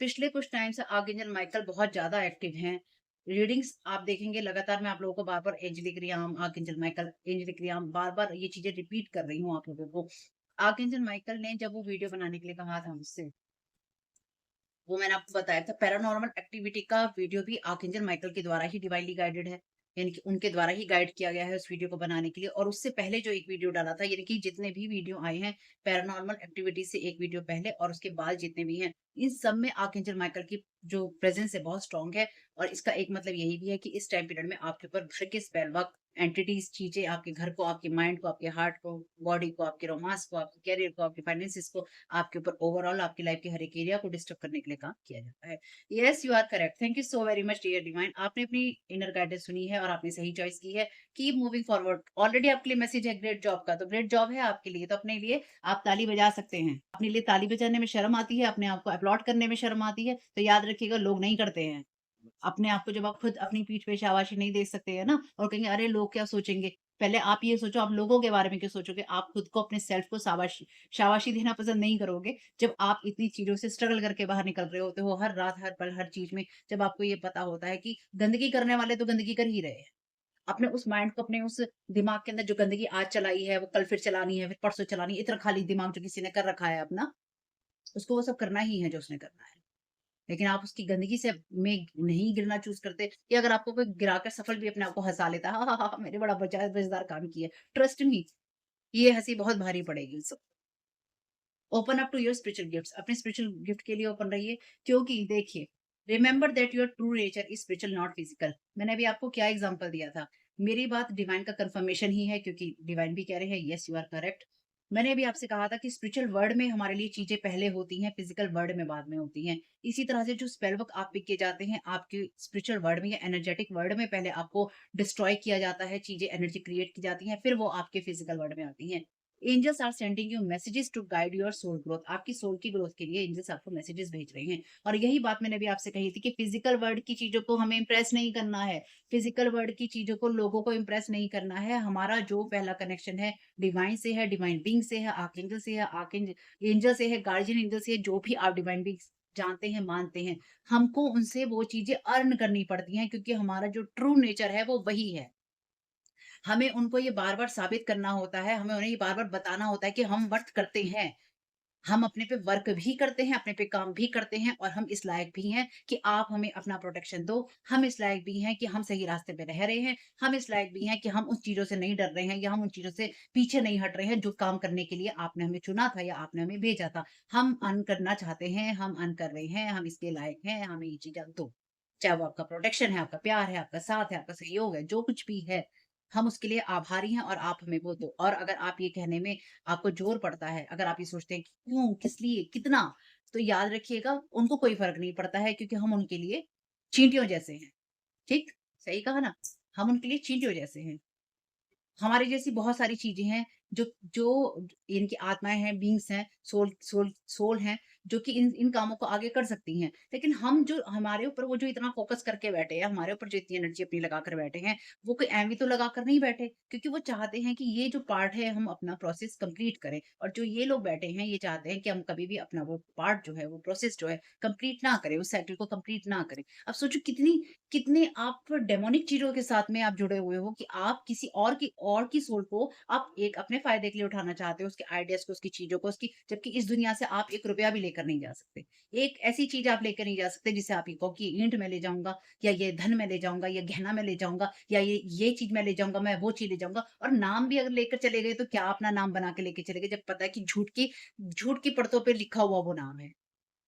पिछले कुछ टाइम से आर्कएंजल माइकल बहुत ज्यादा एक्टिव हैं। रीडिंग्स आप देखेंगे लगातार, मैं आप लोगों को बार बार angelic realm, archangel Michael, angelic realm, बार बार ये चीजें रिपीट कर रही हूँ आप लोगों को। आर्कएंजल माइकल ने जब वो वीडियो बनाने के लिए कहा था मुझसे, वो मैंने आपको बताया था, पैरानॉर्मल एक्टिविटी का वीडियो भी आर्कएंजल माइकल के द्वारा ही डिवाइनली गाइडेड है। यानी कि उनके द्वारा ही गाइड किया गया है उस वीडियो को बनाने के लिए। और उससे पहले जो एक वीडियो डाला था, यानी कि जितने भी वीडियो आए हैं पैरानॉर्मल एक्टिविटी से एक वीडियो पहले और उसके बाद जितने भी हैं, इन सब में आर्कएंजल माइकल की जो प्रेजेंस है बहुत स्ट्रांग है। और इसका एक मतलब यही भी है कि इस टाइम पीरियड में आपके ऊपर भर के स्पेल वर्क एंटिटीज, चीजें आपके घर को, आपके माइंड को, आपके हार्ट को, बॉडी को, आपके रोमांस को, आपके कैरियर को, आपके फाइनेंसिस को, आपके ऊपर ओवरऑल आपकी लाइफ के हर एक एरिया को डिस्टर्ब करने के लिए काम किया जाता है। Yes, you are correct. Thank you so very much dear divine. आपने अपनी इनर गाइडेंस सुनी है और आपने सही चॉइस की है। Keep moving forward. ऑलरेडी आपके लिए मैसेज है ग्रेट जॉब का, तो ग्रेट जॉब है आपके लिए, तो अपने लिए आप ताली बजा सकते हैं। अपने लिए ताली बजाने में शर्म आती है, अपने आप को अपलॉड करने में शर्म आती है, तो याद रखिएगा लोग नहीं करते हैं। अपने आप को जब आप खुद अपनी पीठ पे शाबाशी नहीं दे सकते हैं ना, और कहेंगे अरे लोग क्या सोचेंगे? पहले आप ये सोचो, आप लोगों के बारे में क्यों सोचोगे? आप खुद को, अपने सेल्फ को शाबाशी शाबाशी देना पसंद नहीं करोगे, जब आप इतनी चीज़ों से स्ट्रगल करके बाहर निकल रहे होते हो, हर रात, हर पल, हर चीज़ में, जब आपको ये पता होता है कि गंदगी करने वाले तो गंदगी कर ही रहे हैं। अपने उस माइंड को, अपने उस दिमाग के अंदर जो गंदगी आज चलाई है, वो कल फिर चलानी है, फिर परसों चलानी है, इतना खाली दिमाग जो किसी ने कर रखा है अपना, उसको वो सब करना ही है जो उसने करना है। लेकिन आप उसकी गंदगी से में नहीं गिरना चूज़ करते, या अगर आपको कोई गिराकर सफल भी अपने आप को हँसा लेता है, "हा, हा, हा, हा, मैंने बड़ा मज़ेदार काम किया।" ट्रस्ट मी, ये हँसी बहुत भारी पड़ेगी उस वक़्त। Open up to your spiritual gifts, अपने स्पिरिचुअल गिफ्ट के लिए ओपन रहिए, क्योंकि देखिए, remember that your true nature is spiritual not physical. मैंने अभी आपको क्या एग्ज़ाम्पल दिया था? मेरी बात डिवाइन का कन्फर्मेशन ही है, क्योंकि डिवाइन भी कह रहे हैं, येस यू आर करेक्ट। मैंने अभी आपसे कहा था कि स्पिरिचुअल वर्ल्ड में हमारे लिए चीज़ें पहले होती हैं, फिजिकल वर्ल्ड में बाद में होती हैं। इसी तरह से जो स्पेल वर्क आप पिक किए जाते हैं, आपके स्पिरिचुअल वर्ल्ड में या एनर्जेटिक वर्ल्ड में पहले आपको डिस्ट्रॉय किया जाता है, चीज़ें एनर्जी क्रिएट की जाती हैं, फिर वो आपके फिजिकल वर्ल्ड में आती हैं। Angels are sending you messages to guide your soul growth. आपकी सोल की ग्रोथ के लिए एंजल्स आपको मैसेजेस भेज रहे हैं। और यही बात मैंने भी आपसे कही थी कि फिजिकल वर्ल्ड की चीजों को हमें इंप्रेस नहीं करना है। फिजिकल वर्ल्ड की चीजों को, लोगों को इंप्रेस नहीं करना है। हमारा जो पहला कनेक्शन है डिवाइन से है, डिवाइन बीइंग से है, आर्कएंजल से है, आर्कएंजल एंजल से है, गार्जियन एंजल से है, जो भी आप डिवाइन बीइंग जानते हैं, मानते हैं, हमको उनसे वो चीजें अर्न करनी पड़ती हैं, क्योंकि हमारा जो ट्रू नेचर है वो वही है। हमें उनको ये बार-बार साबित करना होता है, हमें उन्हें ये बार-बार बताना होता है कि हम वर्थ करते हैं। हम अपने पे वर्क भी करते हैं, अपने पे काम भी करते हैं, और हम इस लायक भी हैं कि आप हमें अपना प्रोटेक्शन दो। हम इस लायक भी हैं कि हम सही रास्ते पे रह रहे हैं। हम इस लायक भी हैं कि हम उन चीज़ों से नहीं डर रहे हैं, या हम उन चीज़ों से पीछे नहीं हट रहे हैं, जो काम करने के लिए आपने हमें चुना था या आपने हमें भेजा था। हम अर्न करना चाहते हैं, हम अर्न कर रहे हैं, हम इसके लायक हैं, हमें ये चीज़ें दो। चाहे वो आपका प्रोटेक्शन है, आपका प्यार है, आपका साथ है, आपका सहयोग है, जो कुछ भी है, हम उसके लिए आभारी हैं, और आप हमें वो दो। और अगर आप ये कहने में आपको ज़ोर पड़ता है, अगर आप ये सोचते हैं कि क्यों, किस लिए, कितना, तो याद रखिएगा उनको कोई फ़र्क नहीं पड़ता है, क्योंकि हम उनके लिए चींटियों जैसे हैं। ठीक? सही कहा ना? हम उनके लिए चींटियों जैसे हैं। हमारी जैसी बहुत सारी चीज़ें हैं, जो जो इनकी आत्माएँ हैं, बीइंग्स हैं, सोल सोल सोल हैं, जो कि इन इन कामों को आगे कर सकती हैं। लेकिन हम जो, हमारे ऊपर वो जो इतना फ़ोकस करके बैठे हैं, हमारे ऊपर जो इतनी एनर्जी अपनी लगा कर बैठे हैं, वो कोई एवी तो लगा कर नहीं बैठे, क्योंकि वो चाहते हैं कि ये जो पार्ट है, हम अपना प्रोसेस कंप्लीट करें। और जो ये लोग बैठे हैं, ये चाहते हैं कि हम कभी भी अपना वो पार्ट जो है, वो प्रोसेस जो है, कंप्लीट ना करें, उस साइकिल को कंप्लीट ना करें। अब सोचो कितनी कितने आप डेमोनिक चीज़ों के साथ में आप जुड़े हुए हो, कि आप किसी और की सोल को आप एक अपने फ़ायदे के लिए उठाना चाहते हो, उसके आइडियाज़ को, उसकी चीज़ों को, उसकी, जबकि इस दुनिया से आप ₹1 भी लेकर नहीं जा सकते। एक ऐसी चीज़ आप लेकर नहीं जा सकते जिसे आप ये कहो कि ईंट मैं ले जाऊँगा, या ये धन मैं ले जाऊँगा, या गहना मैं ले जाऊँगा, या ये चीज़ मैं ले जाऊँगा, मैं वो चीज़ ले जाऊँगा, और नाम भी अगर लेकर चले गए, तो क्या अपना नाम बना के लेके चले गए, जब पता है कि झूठ की परतों पे लिखा हुआ वो नाम है।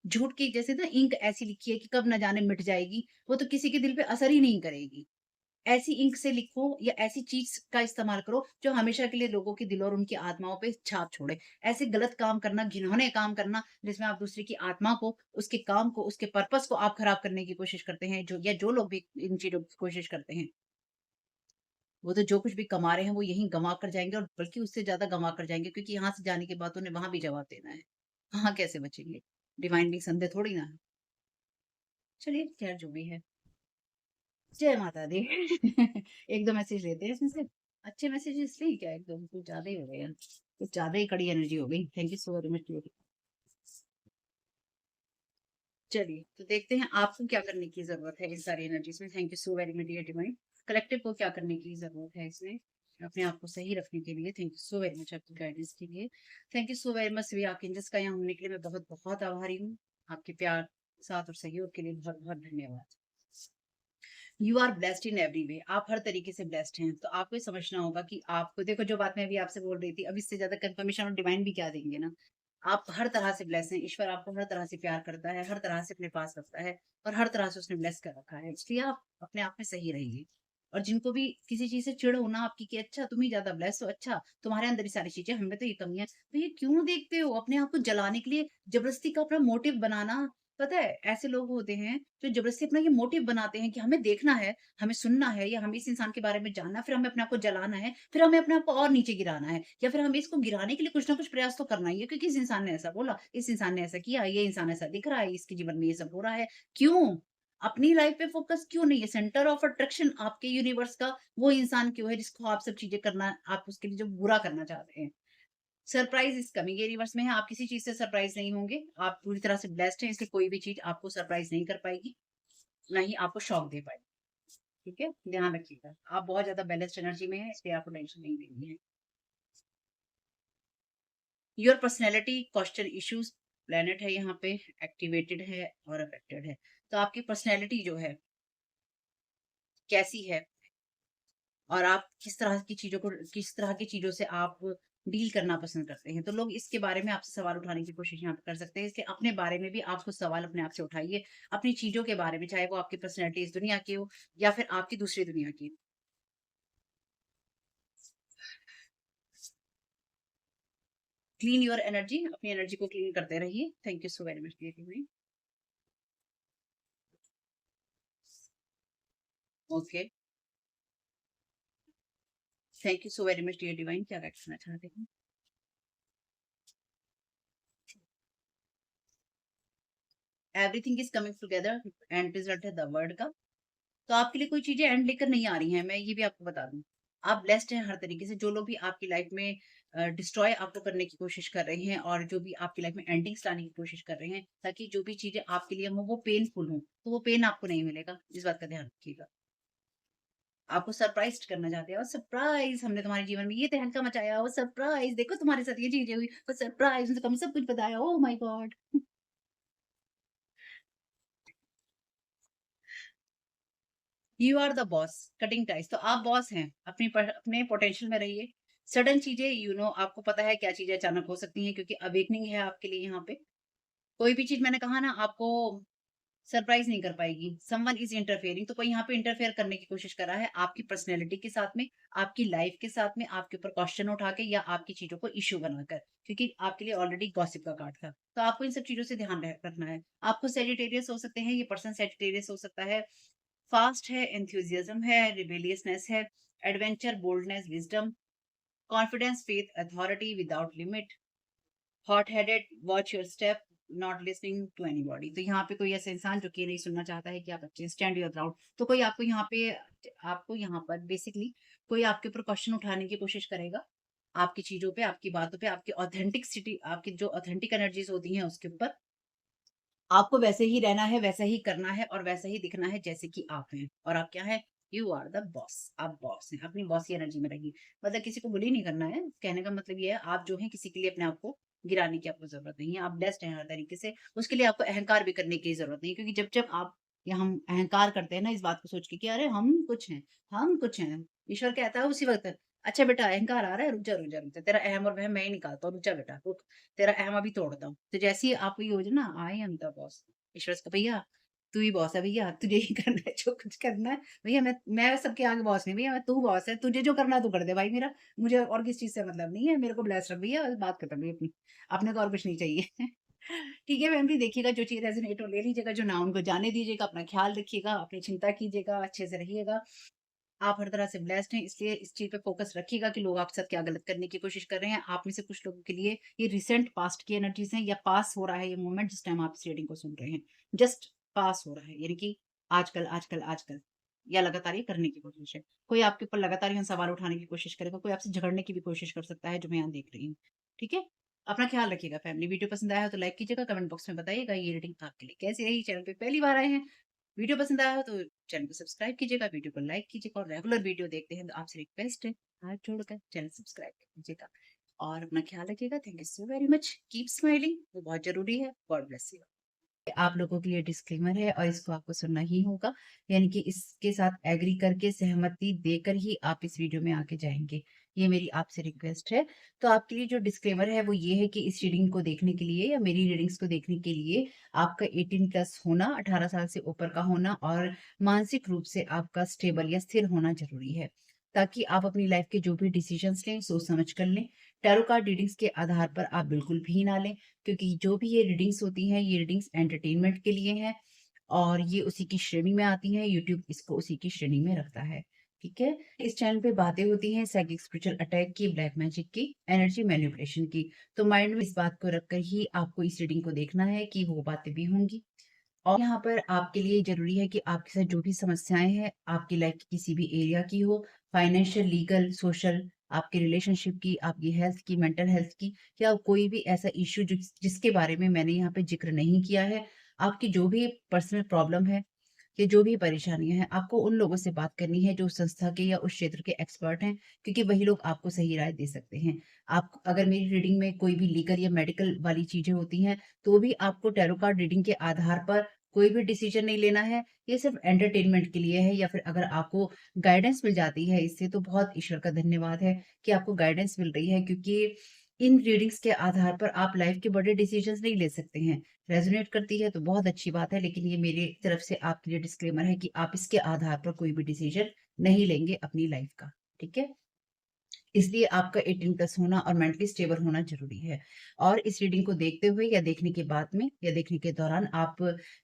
झूठ की जैसे ना इंक ऐसी लिखी है कि कब ना जाने मिट जाएगी, वो तो किसी के दिल पे असर ही नहीं करेगी। ऐसी इंक से लिखो, या ऐसी चीज़ का इस्तेमाल करो जो हमेशा के लिए लोगों के दिल और उनकी आत्माओं पे छाप छोड़े। ऐसे गलत काम करना, घिनौने काम करना, जिसमें आप दूसरे की आत्मा को, उसके काम को, उसके पर्पस को आप खराब करने की कोशिश करते हैं, जो लोग भी इन चीज़ों की कोशिश करते हैं, वो तो जो कुछ भी कमा रहे हैं, वो यहीं गँवा कर जाएँगे, और बल्कि उससे ज़्यादा गँवा कर जाएँगे, क्योंकि यहाँ से जाने के बाद उन्हें वहाँ भी जवाब देना है। वहाँ कैसे बचेंगे? डिवाइन भी संडे थोड़ी ना है। चलिए, ख़ैर जो भी है। जय माता दी। 1-2 मैसेज लेते हैं इसमें से। अच्छे मैसेजेस थे क्या, 1-2 कुछ ज़्यादा ही हो गए यार। कुछ ज़्यादा ही कड़ी एनर्जी हो गई। Thank you so very much. चलिए, तो देखते हैं आपको क्या करने की ज़रूरत है इस सारी एनर्जीज़ में। Thank you so very much dear divine. Collective को क्या करने की ज़रूरत है इसमें, अपने आप को सही रखने के लिए। Thank you so very much आपकी गाइडेंस के लिए। Thank you so very much सभी आर्कएंजल्स का यहाँ होने के लिए मैं बहुत-बहुत आभारी हूँ। आपके प्यार, साथ और सहयोग के लिए बहुत-बहुत धन्यवाद। You are blessed in every way. आप हर तरीके से ब्लेस्ड हैं। तो आपको ये समझना होगा कि आपको, देखो जो बात मैं अभी आपसे बोल रही थी, अब इससे ज़्यादा कन्फर्मेशन और डिवाइन भी क्या देंगे ना। आप हर तरह से ब्लेस्ड हैं। ईश्वर आपको हर तरह से प्यार करता है, हर तरह से अपने पास रखता है, और हर तरह से उसने ब्लेस कर रखा है। इसलिए आप अपने आप में सही रहिए, और जिनको भी किसी चीज़ से चिढ़ हो ना आपकी कि अच्छा तुम ही ज़्यादा ब्लेस्ड हो, अच्छा तुम्हारे अंदर ये सारी चीज़ें, हमें तो ये कमियाँ हैं। तो ये क्यों देखते हो? अपने आप को जलाने के लिए ज़बरदस्ती का अपना मोटिव बनाना, पता है ऐसे लोग होते हैं जो ज़बरदस्ती अपना ये मोटिव बनाते हैं कि हमें देखना है, हमें सुनना है या हमें इस इंसान के बारे में जानना है, फिर हमें अपने आप को जलाना है, फिर हमें अपने आप को और नीचे गिराना है या फिर हमें इसको गिराने के लिए कुछ ना कुछ प्रयास तो करना ही है क्योंकि इस इंसान ने ऐसा बोला, इस इंसान ने ऐसा किया, ये इंसान ऐसा दिख रहा है, इसके जीवन में ये सब हो रहा है। क्यों? अपनी लाइफ पे फोकस क्यों नहीं है? सेंटर ऑफ अट्रैक्शन आपके यूनिवर्स का वो इंसान क्यों है जिसको आप सब चीज़ें करना, आप उसके लिए जो बुरा करना चाहते हैं। सरप्राइज़ इज़ कमिंग, ये रिवर्स में है, आप किसी चीज़ से सरप्राइज़ नहीं होंगे। आप पूरी तरह से ब्लेस्ड हैं, इसलिए कोई भी चीज़ आपको सरप्राइज़ नहीं कर पाएगी, ना ही आपको शॉक दे पाएगी। ठीक है? ध्यान रखिएगा। आप बहुत ज़्यादा बैलेंस्ड एनर्जी में हैं, इसलिए आपको टेंशन नहीं लेनी है। Your personality question issues, planet है यहाँ पे, एक्टिवेटेड है और अफेक्टेड है। तो आपकी पर्सनैलिटी जो है, कैसी है और आप किस तरह की चीज़ों से आप डील करना पसंद करते हैं। तो लोग इसके बारे में आपसे सवाल उठाने की कोशिश यहाँ पे कर सकते हैं। इसलिए अपने बारे में भी आप कुछ सवाल अपने आप से उठाइए। अपनी चीज़ों के बारे में, चाहे वो आपकी पर्सनैलिटी इस दुनिया की हो या फिर आपकी दूसरी दुनिया की। क्लीन योर एनर्जी, अपनी एनर्जी को क्लीन करते रहिए। Thank you so very much dear team. Okay, thank you so very much dear divine, क्या गाइड करना चाहते हैं? Everything is coming together, and result है द वर्ड का। तो आपके लिए कोई चीज़ें एंड लेकर नहीं आ रही हैं, मैं ये भी आपको बता दूँ। आप ब्लेस्ड हैं हर तरीके से, जो लोग भी आपकी लाइफ़ में डिस्ट्रॉय आपको करने की कोशिश कर रहे हैं और जो भी आपकी लाइफ़ में एंडिंग्स लाने की कोशिश कर रहे हैं, ताकि जो भी चीज़ें आपके लिए हों, वो पेनफुल हों, तो वो पेन आपको नहीं मिलेगा। इस बात का ध्यान रखिएगा। आपको सरप्राइज़्ड करना चाहते हैं और सरप्राइज़ हमने तुम्हारे जीवन में ये तहलका मचाया, वो सरप्राइज़ देखो तुम्हारे साथ ये चीज़ें हुई, वो सरप्राइज़ उनसे कम सब कुछ बताया, oh my god! You are the boss, cutting ties, तो आप बॉस हैं, अपने पोटेंशियल में रहिए। सडन चीजें आपको पता है क्या चीजें अचानक हो सकती हैं क्योंकि अवेकनिंग है आपके लिए यहाँ पे। कोई भी चीज मैंने कहा ना आपको सरप्राइज नहीं कर पाएगी। समवन इज इंटरफेयरिंग, तो कोई यहाँ पे इंटरफेयर करने की कोशिश कर रहा है आपकी पर्सनैलिटी के साथ में, आपकी लाइफ के साथ में, आपके ऊपर क्वेश्चन उठा के या आपकी चीजों को इश्यू बनाकर, क्योंकि आपके लिए ऑलरेडी गॉसिप का कार्ड था। तो आपको इन सब चीजों से ध्यान रखना है। आपको सेजिटेरियस हो सकते हैं, ये पर्सन सेजिटेरियस हो सकता है, फास्ट है, एंथुसियाज्म है, रिबेलियसनेस है, adventure, boldness, wisdom, confidence, faith, authority without limit, hot headed, watch your step, not listening to anybody. तो यहाँ पे कोई ऐसा इंसान जो कि नहीं सुनना चाहता है कि आप अच्छे स्टैंड योर ग्राउंड। तो कोई आपको यहाँ पर बेसिकली कोई आपके ऊपर क्वेश्चन उठाने की कोशिश करेगा, आपकी चीजों पे, आपकी बातों पे, आपकी ऑथेंटिसिटी, आपकी जो ऑथेंटिक एनर्जीज होती हैं उसके ऊपर। आपको वैसे ही रहना है, वैसा ही करना है और वैसा ही दिखना है जैसे कि आप हैं। और आप क्या हैं? You are the boss. आप बॉस हैं। अपनी बॉसी एनर्जी में रहिए। मतलब किसी को बुली नहीं करना है। कहने का मतलब ये है, आप जो हैं किसी के लिए अपने आप को गिराने की आपको ज़रूरत नहीं है। आप बेस्ट हैं हर तरीके से। उसके लिए आपको अहंकार भी करने की ज़रूरत नहीं है, क्योंकि जब-जब आप या हम अहंकार करते हैं ना इस बात को सोच के कि अरे हम कुछ हैं। ईश्वर कहता है उसी वक़्त, अच्छा बेटा अहंकार आ रहा है, रुक जा, रुक जा, रुक जा। तेरा अहम और वहम मैं ही निकालता हूँ, रुक जा बेटा, रुक। तेरा अहम अभी तोड़ता हूँ। तो जैसे ही आपको ये हो जाए ना, आई एम द बॉस, ईश्वर से भैया तू ही बॉस है भैया, तुझे ही करना है जो कुछ करना है। भैया मैं सबके आगे बॉस नहीं भैया, मैं तू बॉस है, तुझे जो करना है तू कर दे भाई मेरा, मुझे और किसी चीज़ से मतलब नहीं है, मेरे को ब्लेस रख भैया, बस बात खत्म भैया अपनी। अपने को और कुछ नहीं चाहिए। ठीक है फैमिली, देखिएगा जो चीज़ रेज़ोनेट हो ले लीजिएगा, जो ना उनको जाने दीजिएगा, अपना ख़्याल रखिएगा, अपनी चिंता कीजिएगा, अच्छे से रहिएगा। आप हर तरह से ब्लेस्ड हैं, इसलिए इस चीज़ पे फ़ोकस रखिएगा कि लोग आपके साथ क्या गलत करने की कोशिश कर रहे हैं। आप में से कुछ लोगों के लिए ये रिसेंट पास्ट की एनर्जीज़ हैं या पास हो रहा है ये मोमेंट जिस टाइम आप इस रीडिंग को सुन रहे हैं। जस्ट पास हो रहा है, यानी कि आजकल या लगातार ये करने की कोशिश है। कोई आपके ऊपर लगातार यहाँ सवाल उठाने की कोशिश करेगा, कोई आपसे झगड़ने की भी कोशिश कर सकता है, जो मैं यहाँ देख रही हूँ। ठीक है? अपना ख़्याल रखिएगा फैमिली। वीडियो पसंद आया हो तो लाइक कीजिएगा, कमेंट बॉक्स में बताइएगा ये रीडिंग आपके लिए कैसी रही। चैनल पे पहली बार आए हैं, वीडियो पसंद आया हो तो चैनल को सब्सक्राइब कीजिएगा, वीडियो को लाइक कीजिएगा और रेगुलर वीडियो देखते हैं तो आपसे रिक्वेस्ट है, हाथ जोड़कर चैनल सब्सक्राइब कर लीजिएगा और अपना ख्याल रखिएगा। Thank you so very much. Keep smiling, वो बहुत ज़रूरी है। God bless you. आप लोगों के लिए डिस्क्लेमर है और इसको आपको सुनना ही होगा। यानी कि इसके साथ एग्री करके सहमति देकर ही आप इस वीडियो में आगे जाएँगे। ये मेरी आपसे रिक्वेस्ट है। तो आपके लिए जो डिस्क्लेमर है वो ये है कि इस रीडिंग को देखने के लिए या मेरी रीडिंग्स को देखने के लिए आपका 18 प्लस होना, 18 साल से ऊपर का होना और मानसिक रूप से आपका स्टेबल या स्थिर होना ज़रूरी है। ताकि आप अपनी लाइफ़ के जो भी डिसीज़न्स लें, सोच समझ कर लें। टैरो कार्ड रीडिंग्स के आधार पर आप बिल्कुल भी ना लें, क्योंकि जो भी ये रीडिंग्स होती हैं, ये रीडिंग्स एंटरटेनमेंट के लिए हैं और ये उसी की श्रेणी में आती हैं, यूट्यूब इसको उसी की श्रेणी में रखता है, ठीक है? इस चैनल पे बातें होती हैं साइकिक स्पिरिचुअल अटैक की, ब्लैक मैजिक की, एनर्जी मैनिपुलेशन की, तो माइंड में इस बात को रखकर ही आपको इस रीडिंग को देखना है कि वो बातें भी होंगी। और यहाँ पर आपके लिए ज़रूरी है कि आपके साथ जो भी समस्याएँ हैं, आपकी लाइफ़ की किसी भी एरिया की हो, फाइनेंशियल, लीगल, सोशल, आपके रिलेशनशिप की, आपकी हेल्थ की, मेंटल हेल्थ की या कोई भी ऐसा इश्यू जिसके बारे में मैंने यहाँ पे ज़िक्र नहीं किया है, आपकी जो भी पर्सनल प्रॉब्लम है या जो भी परेशानियाँ हैं, आपको उन लोगों से बात करनी है जो उस संस्था के या उस क्षेत्र के एक्सपर्ट हैं, क्योंकि वही लोग आपको सही राय दे सकते हैं। आप अगर मेरी रीडिंग में कोई भी लीगल या मेडिकल वाली चीज़ें होती हैं, तो भी आपको टैरो कार्ड रीडिंग के आधार पर कोई भी डिसीजन नहीं लेना है। ये सिर्फ़ एंटरटेनमेंट के लिए है या फिर अगर आपको गाइडेंस मिल जाती है इससे तो बहुत ईश्वर का धन्यवाद है कि आपको गाइडेंस मिल रही है, क्योंकि इन रीडिंग्स के आधार पर आप लाइफ़ के बड़े डिसीजंस नहीं ले सकते हैं। रेज़ोनेट करती है तो बहुत अच्छी बात है, लेकिन ये मेरी तरफ से आपके लिए डिस्क्लेमर है कि आप इसके आधार पर कोई भी डिसीजन नहीं लेंगे अपनी लाइफ़ का, ठीक है? इसलिए आपका 18 प्लस होना और मेंटली स्टेबल होना ज़रूरी है। और इस रीडिंग को देखते हुए या देखने के बाद में या देखने के दौरान आप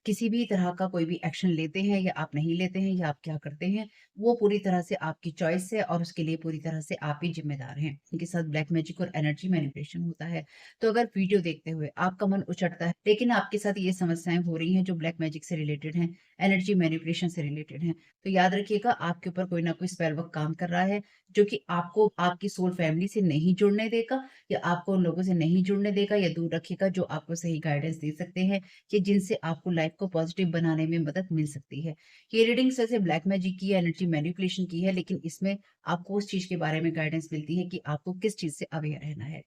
किसी भी तरह का कोई भी एक्शन लेते हैं या आप नहीं लेते हैं या आप क्या करते हैं, वो पूरी तरह से आपकी चॉइस है और उसके लिए पूरी तरह से आप ही ज़िम्मेदार हैं। इनके साथ ब्लैक मैजिक और एनर्जी मैनिपुलेशन होता है। तो अगर वीडियो देखते हुए आपका मन उचटता है, लेकिन आपके साथ ये समस्याएँ हो रही हैं जो ब्लैक मैजिक से रिलेटेड हैं, एनर्जी मैनिपुलेशन से रिलेटेड हैं, तो याद रखिएगा आपके ऊपर कोई ना कोई स्पेल वर्क काम कर रहा है, जो कि आपको आपकी सोल फैमिली से नहीं जुड़ने देगा या आपको उन लोगों से नहीं जुड़ने देगा या दूर रखेगा जो आपको सही गाइडेंस दे सकते हैं कि जिनसे आपको लाइफ को पॉजिटिव बनाने में मदद मिल सकती है। ये रीडिंग्स वैसे ब्लैक मैजिक की है, एनर्जी मैनिपुलेशन की है, लेकिन इसमें आपको उस चीज़ के बारे में गाइडेंस मिलती है कि आपको किस चीज़ से अवेयर रहना है।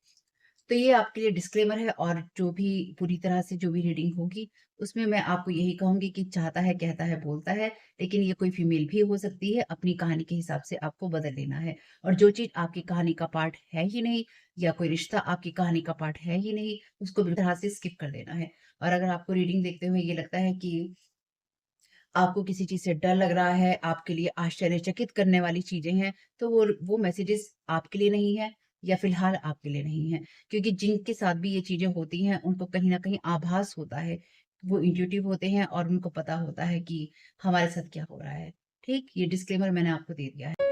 तो ये आपके लिए डिस्क्लेमर है और जो भी पूरी तरह से जो भी रीडिंग होगी, उसमें मैं आपको यही कहूँगी कि चाहता है, कहता है, बोलता है, लेकिन ये कोई फीमेल भी हो सकती है, अपनी कहानी के हिसाब से आपको बदल लेना है। और जो चीज़ आपकी कहानी का पार्ट है ही नहीं या कोई रिश्ता आपकी कहानी का पार्ट है ही नहीं, उसको भी तरह से स्किप कर देना है। और अगर आपको रीडिंग देखते हुए ये लगता है कि आपको किसी चीज़ से डर लग रहा है, आपके लिए आश्चर्यचकित करने वाली चीज़ें हैं, तो वो मैसेजेस आपके लिए नहीं है या फ़िलहाल आपके लिए नहीं है। क्योंकि जिनके साथ भी ये चीज़ें होती हैं, उनको कहीं न कहीं आभास होता है। वो इंट्यूटिव होते हैं और उनको पता होता है कि हमारे साथ क्या हो रहा है। ठीक? ये डिस्क्लेमर मैंने आपको दे दिया है।